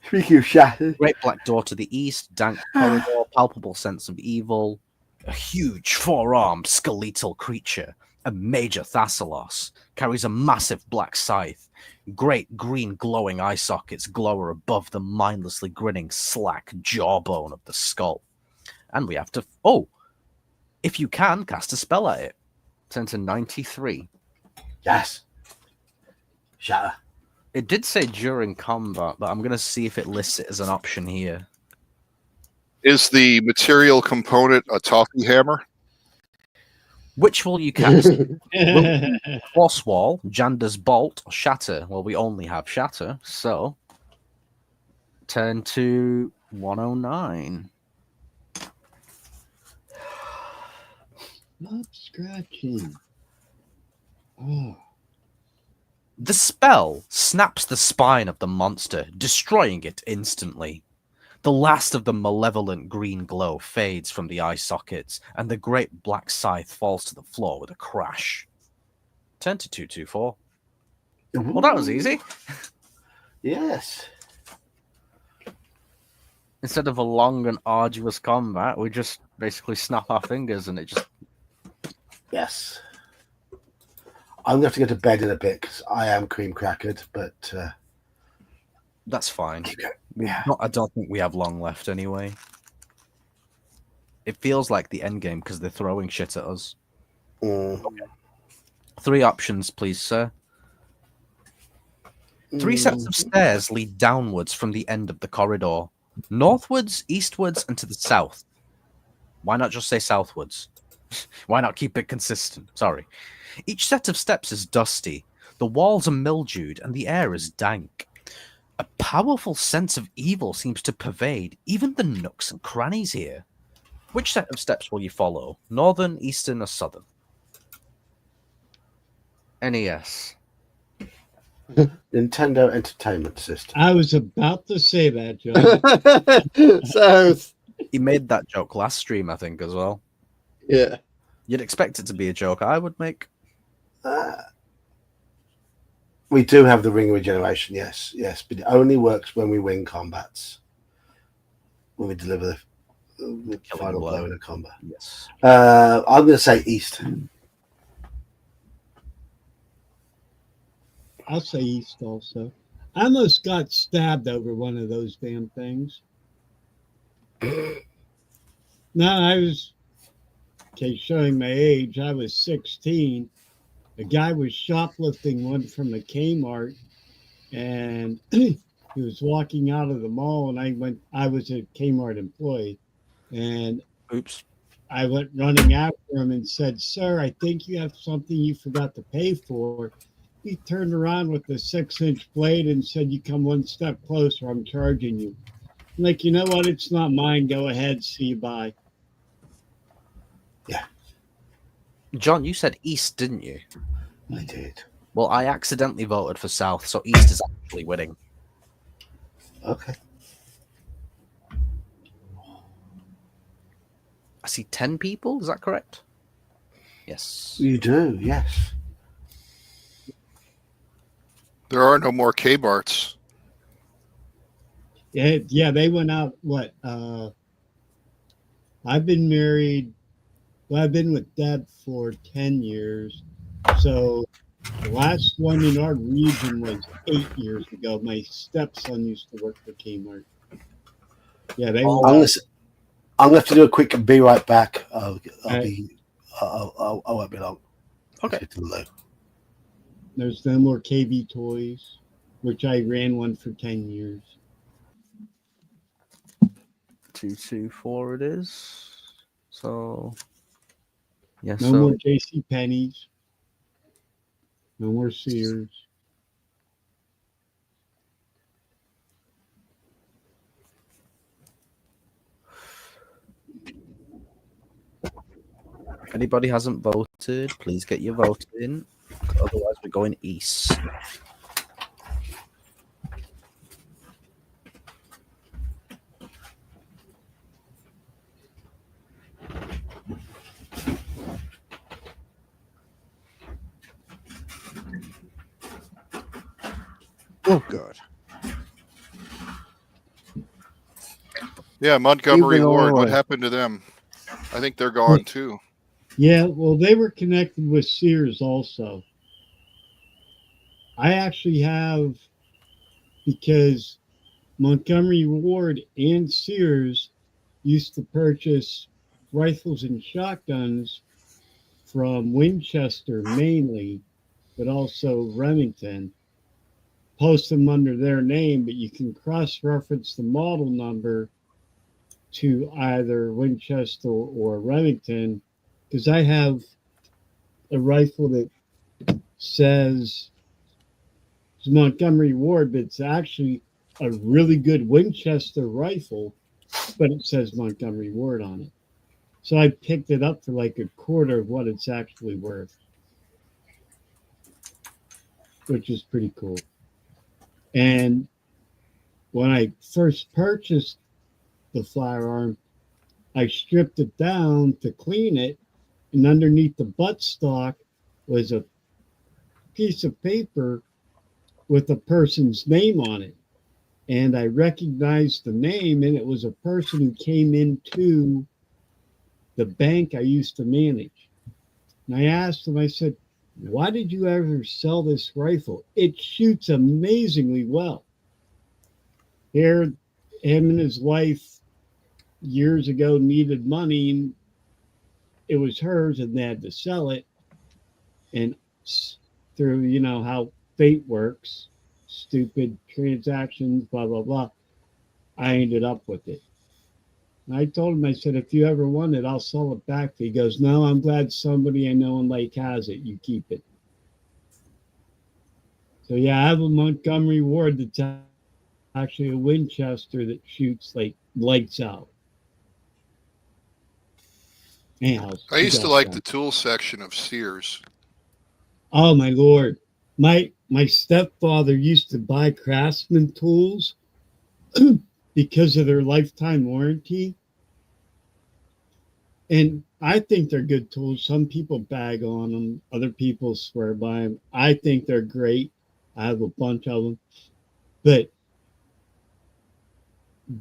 Speaking of shatter. Great black door to the east, dank corridor, palpable sense of evil. A huge four-armed skeletal creature, a major Thassalos, carries a massive black scythe. Great green glowing eye sockets glower above the mindlessly grinning slack jawbone of the skull. And we have to... Oh! If you can, cast a spell at it. 10 to 93. Yes. Shatter. It did say during combat, but I'm going to see if it lists it as an option here. Is the material component a toffee hammer? Which will you cast? Cross wall, Jander's bolt, or shatter? Well, we only have shatter, so turn to 109. Stop scratching. Oh. The spell snaps the spine of the monster, destroying it instantly. The last of the malevolent green glow fades from the eye sockets, and the great black scythe falls to the floor with a crash. Turn to 224. Well, that was easy. Yes. Instead of a long and arduous combat, we just basically snap our fingers and it just... Yes. I'm going to have to go to bed in a bit because I am cream crackered, but... That's fine. Yeah. I don't think we have long left anyway. It feels like the end game because they're throwing shit at us. Mm. 3 options, please, sir. 3 sets of stairs lead downwards from the end of the corridor. Northwards, eastwards, and to the south. Why not just say southwards? Why not keep it consistent? Sorry. Each set of steps is dusty. The walls are mildewed, and the air is dank. A powerful sense of evil seems to pervade even the nooks and crannies here. Which set of steps will you follow? Northern, eastern, or southern? NES. Nintendo Entertainment System. I was about to say that, John. So, He made that joke last stream, I think, as well. yeah. You'd expect it to be a joke I would make. We do have the ring regeneration, yes, but it only works when we win combats. When we deliver the final blow in a combat. Yes. I'm going to say east. I'll say east also. I almost got stabbed over one of those damn things. No, I was, showing my age, I was 16. A guy was shoplifting one from a Kmart, and he was walking out of the mall, and I was a Kmart employee, and Oops. I went running after him and said, "Sir, I think you have something you forgot to pay for." He turned around with a 6-inch blade and said, "You come one step closer, I'm charging you." I'm like, you know what? It's not mine. Go ahead. See you. Bye. John, you said east, didn't you? I did. Well, I accidentally voted for south, so east is actually winning. Okay. I see 10 people, is that correct? Yes. You do, yes. There are no more K-Barts. Yeah, they went out. What? I've been married. Well, I've been with Dad for 10 years. So the last one in our region was 8 years ago. My stepson used to work for Kmart. Yeah, they. I'm going to have to do a quick be right back. I won't be long. Okay. Get to the loo. There's no more KB Toys, which I ran one for 10 years. 224 it is. So, yes. No more JC Penney's. No more Sears. anybody hasn't voted, please get your vote in. Otherwise, we're going east. Oh God. Yeah, Montgomery Even Ward. What Illinois. happened to them? I think they're gone too. Yeah, well, they were connected with Sears also. I actually have, because Montgomery Ward and Sears used to purchase rifles and shotguns from Winchester mainly, but also Remington. Post them under their name, but you can cross-reference the model number to either Winchester or Remington, because I have a rifle that says it's Montgomery Ward, but it's actually a really good Winchester rifle, but it says Montgomery Ward on it. So I picked it up for like a quarter of what it's actually worth, which is pretty cool. And when I first purchased the firearm, I stripped it down to clean it, and underneath the buttstock was a piece of paper with a person's name on it. And I recognized the name, and it was a person who came into the bank I used to manage. And I asked him, I said, why did you ever sell this rifle? It shoots amazingly well. Here, him and his wife years ago needed money, and it was hers, and they had to sell it. And through, you know, how fate works, stupid transactions, blah, blah, blah, I ended up with it. And I told him, I said, if you ever want it, I'll sell it back to you. He goes, no, I'm glad somebody I know in Lake has it. You keep it. So, yeah, I have a Montgomery Ward that's actually a Winchester that shoots like lights out. Anyhow, I used to like the tool section of Sears. Oh my Lord. My stepfather used to buy Craftsman tools because of their lifetime warranty. And I think they're good tools. Some people bag on them. Other people swear by them. I think they're great. I have a bunch of them. But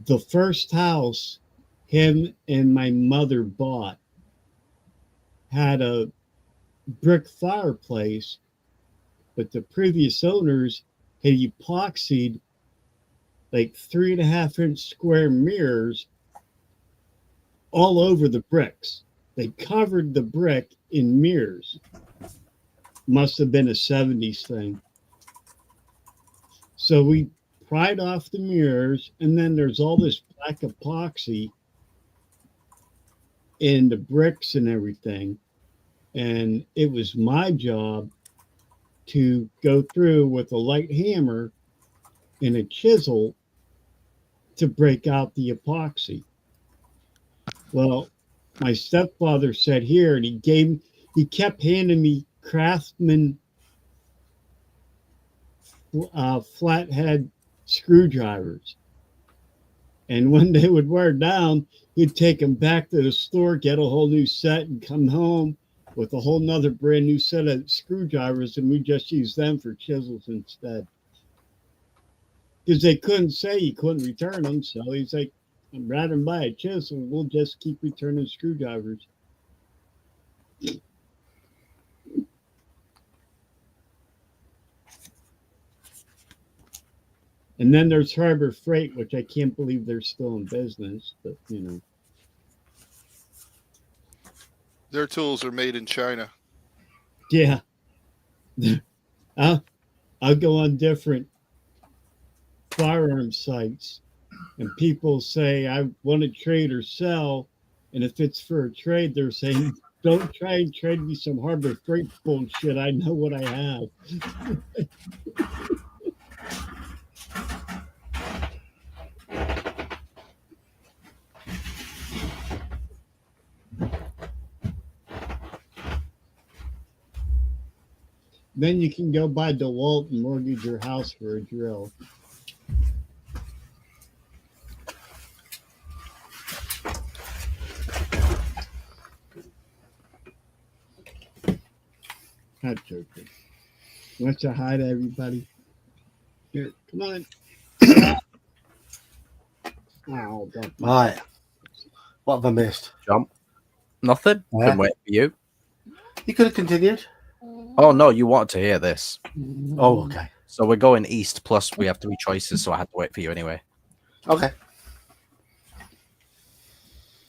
the first house him and my mother bought had a brick fireplace, but the previous owners had epoxied like 3.5-inch square mirrors all over the bricks. They covered the brick in mirrors. Must have been a 70s thing. So we pried off the mirrors, and then there's all this black epoxy in the bricks and everything. And it was my job to go through with a light hammer and a chisel to break out the epoxy. Well, my stepfather said here, and he kept handing me Craftsman flathead screwdrivers. And when they would wear down, he'd take them back to the store, get a whole new set, and come home with a whole nother brand new set of screwdrivers, and we just use them for chisels instead. Because they couldn't say you couldn't return them, so he's like, I'd rather buy a chisel, we'll just keep returning screwdrivers. And then there's Harbor Freight, which I can't believe they're still in business, but you know. Their tools are made in China. Yeah. I'll go on different firearm sites, and people say, I want to trade or sell. And if it's for a trade, they're saying, don't try and trade me some Harbor Freight bullshit. I know what I have. Then you can go buy DeWalt and mortgage your house for a drill. Not joking. Want to hi to everybody? Here, come on. Oh, don't. Right. What have I missed? Jump. Nothing. Yeah. Been waiting for you. You could have continued. Oh no, you wanted to hear this. Oh, okay. So we're going east. Plus, we have 3 choices, so I had to wait for you anyway. Okay.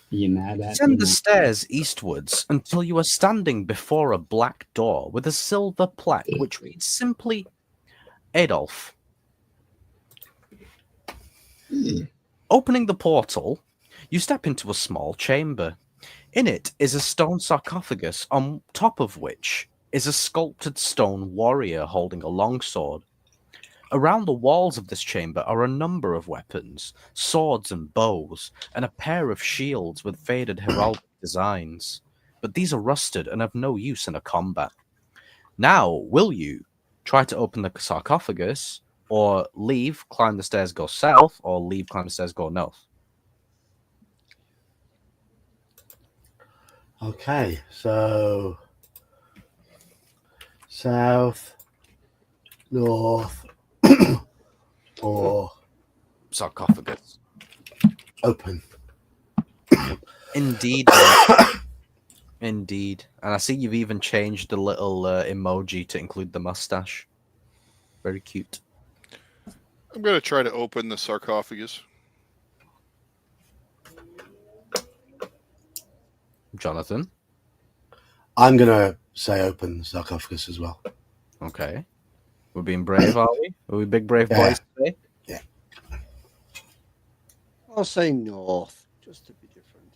You mad at me? Descend the stairs eastwards until you are standing before a black door with a silver plaque which reads simply Adolf. Opening the portal, you step into a small chamber. In it is a stone sarcophagus on top of which is a sculpted stone warrior holding a longsword. Around the walls of this chamber are a number of weapons, swords and bows, and a pair of shields with faded heraldic designs. But these are rusted and of no use in a combat. Now, will you try to open the sarcophagus, or leave, climb the stairs, go south, or leave, climb the stairs, go north? Okay. So south, north, or Sarcophagus. open. Indeed. Indeed. And I see you've even changed the little emoji to include the mustache. Very cute. I'm going to try to open the sarcophagus. Jonathan? I'm gonna say open sarcophagus as well. Okay. We're being brave, are we? Are we big brave Yeah. boys today? I'll say north, just to be different.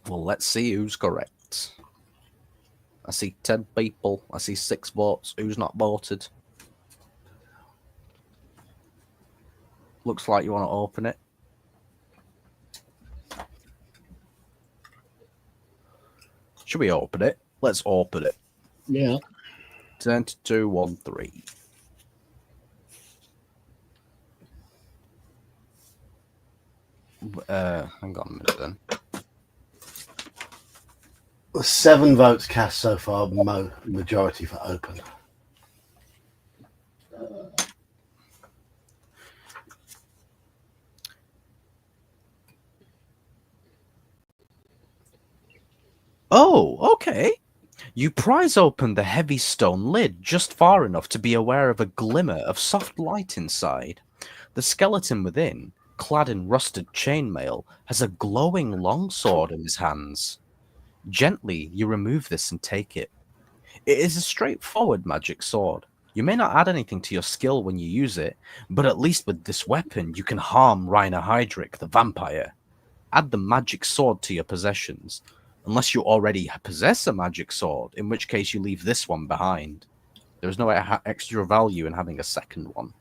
Well, let's see who's correct. I see 10 people. I see 6 votes. Who's not voted? Looks like you want to open it. Should we open it? Let's open it. Yeah. 10, 2, 1, 3. Hang on a minute then. 7 votes cast so far, majority for open. Oh, okay. You prise open the heavy stone lid just far enough to be aware of a glimmer of soft light inside. The skeleton within, clad in rusted chainmail, has a glowing longsword in his hands. Gently, you remove this and take it. It is a straightforward magic sword. You may not add anything to your skill when you use it, but at least with this weapon, you can harm Reiner Heydrich, the vampire. Add the magic sword to your possessions. Unless you already possess a magic sword, in which case you leave this one behind. There's no extra value in having a second one.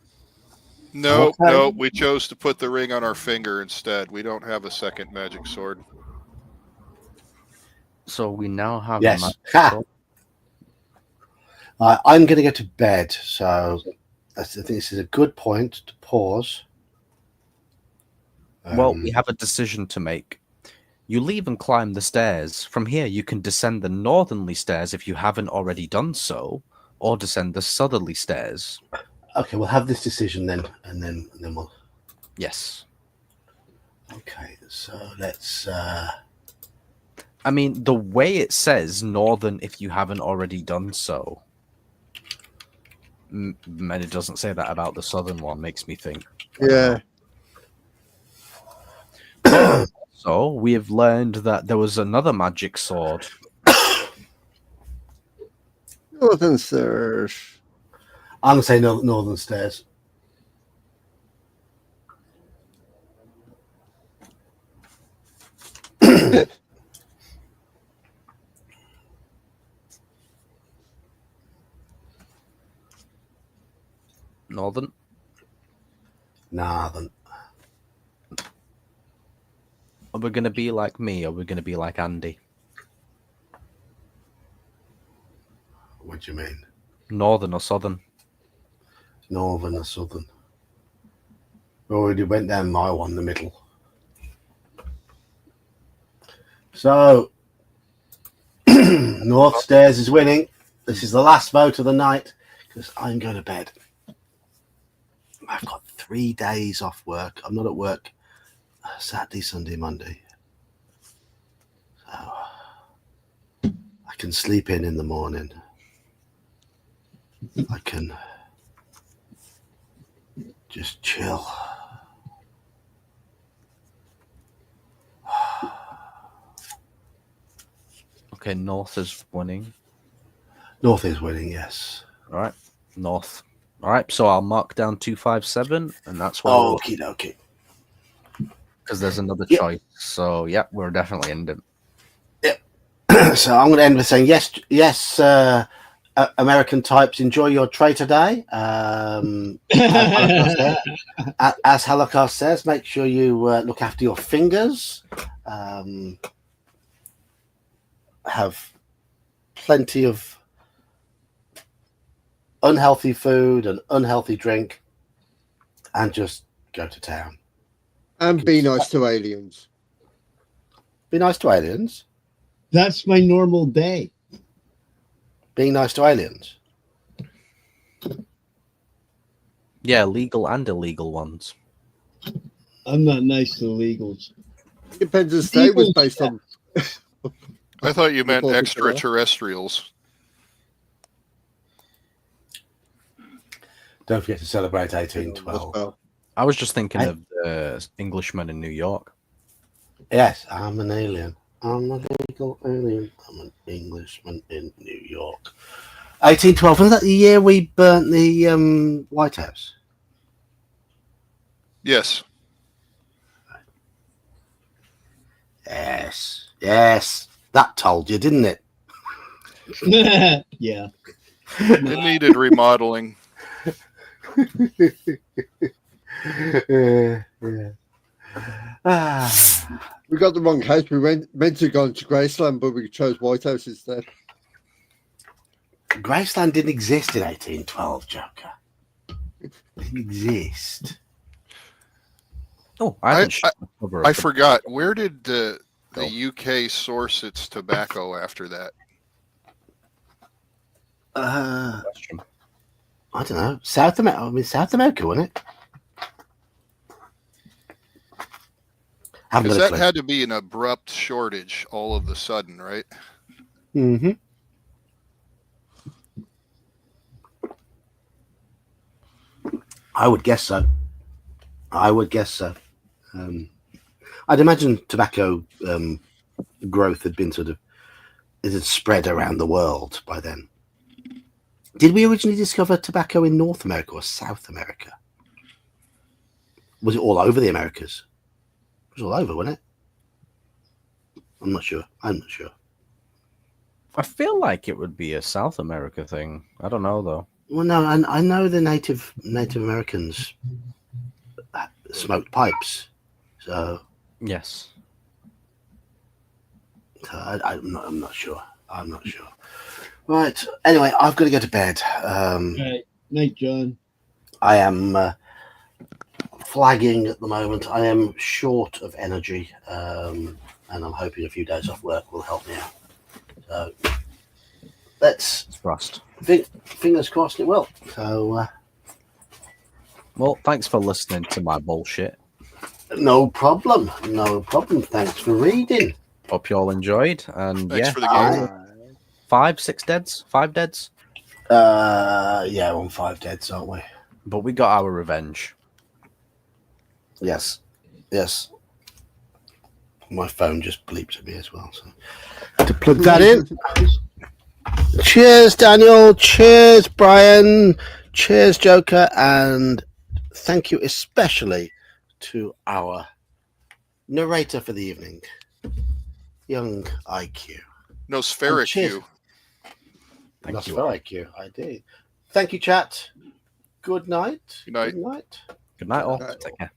No, Okay. no, we chose to put the ring on our finger instead. We don't have a second magic sword. So we now have Yes. a magic Ha! sword. I'm going to go to bed, so I think this is a good point to pause. Well, we have a decision to make. You leave and climb the stairs. From here, you can descend the northerly stairs if you haven't already done so, or descend the southerly stairs. Okay, we'll have this decision then, and then we'll. Yes. Okay, so let's. I mean, the way it says northern if you haven't already done so, and it doesn't say that about the southern one, makes me think. Yeah. So we have learned that there was another magic sword. Northern Surf. I'm going to say northern stairs. Northern? Nah, then. Are we going to be like me, or are we going to be like Andy? What do you mean? Northern or southern? Northern or southern? We already went down my one, the middle. So, North Stairs is winning. This is the last vote of the night because I'm going to bed. I've got 3 days off work. I'm not at work Saturday, Sunday, Monday. So I can sleep in the morning. I can just chill. Okay, North is winning. North is winning, yes. All right, North. All right, so I'll mark down 257, and that's what Okie dokie. because there's another Yeah. choice. So yeah, we're definitely in it. So I'm going to end with saying yes, American types, enjoy your Trader Day. As Holocaust says, make sure you look after your fingers. Have plenty of unhealthy food and unhealthy drink, and just go to town. And be nice to aliens. Be nice to aliens. That's my normal day. Being nice to aliens. Yeah, legal and illegal ones. I'm not nice to illegals. Independence Day was based on. I thought you meant Before we extraterrestrials. Don't forget to celebrate 1812. Well, I was just thinking of the Englishman in New York. Yes, I'm an alien. I'm a legal alien. I'm an Englishman in New York. 1812. Was that the year we burnt the White House? Yes. Yes. Yes. That told you, didn't it? Yeah. It needed remodeling. Yeah. we got the wrong house. We meant to go to Graceland, but we chose White House instead. Graceland didn't exist in 1812, Joker. It didn't exist. Oh, I haven't shut the cover I of the- forgot. Where did the Go. UK source its tobacco after that? question. I don't know. South America. I mean, South America, wasn't it? Haven't Because got a that clue. had to be an abrupt shortage all of a sudden, right? Mm-hmm. I would guess so. I'd imagine tobacco growth had been it had spread around the world by then. Did we originally discover tobacco in North America or South America? Was it all over the Americas? It was all over, wasn't it? I'm not sure. I feel like it would be a South America thing. I don't know though. Well, no, I know the Native Americans smoked pipes, so Yes. I'm not sure. Right. Anyway, I've got to go to bed. Right. Night, John. I am flagging at the moment. I am short of energy, and I'm hoping a few days off work will help me out. So let's Thrust. fingers crossed it will. So Well, thanks for listening to my bullshit. no problem. Thanks for reading. Hope you all enjoyed. And Thanks yeah, for the game. 5 deads. Yeah, we're on 5 deads, aren't we? But we got our revenge. Yes. My phone just bleeps at me as well. So to plug that in. Cheers, Daniel. Cheers, Brian. Cheers, Joker. And thank you especially to our narrator for the evening, Young IQ. Nospheric cheers. you. Thank you. IQ, I did. Thank you, chat. Good night. Good night. Good night. Good night, all. Good night. Take care.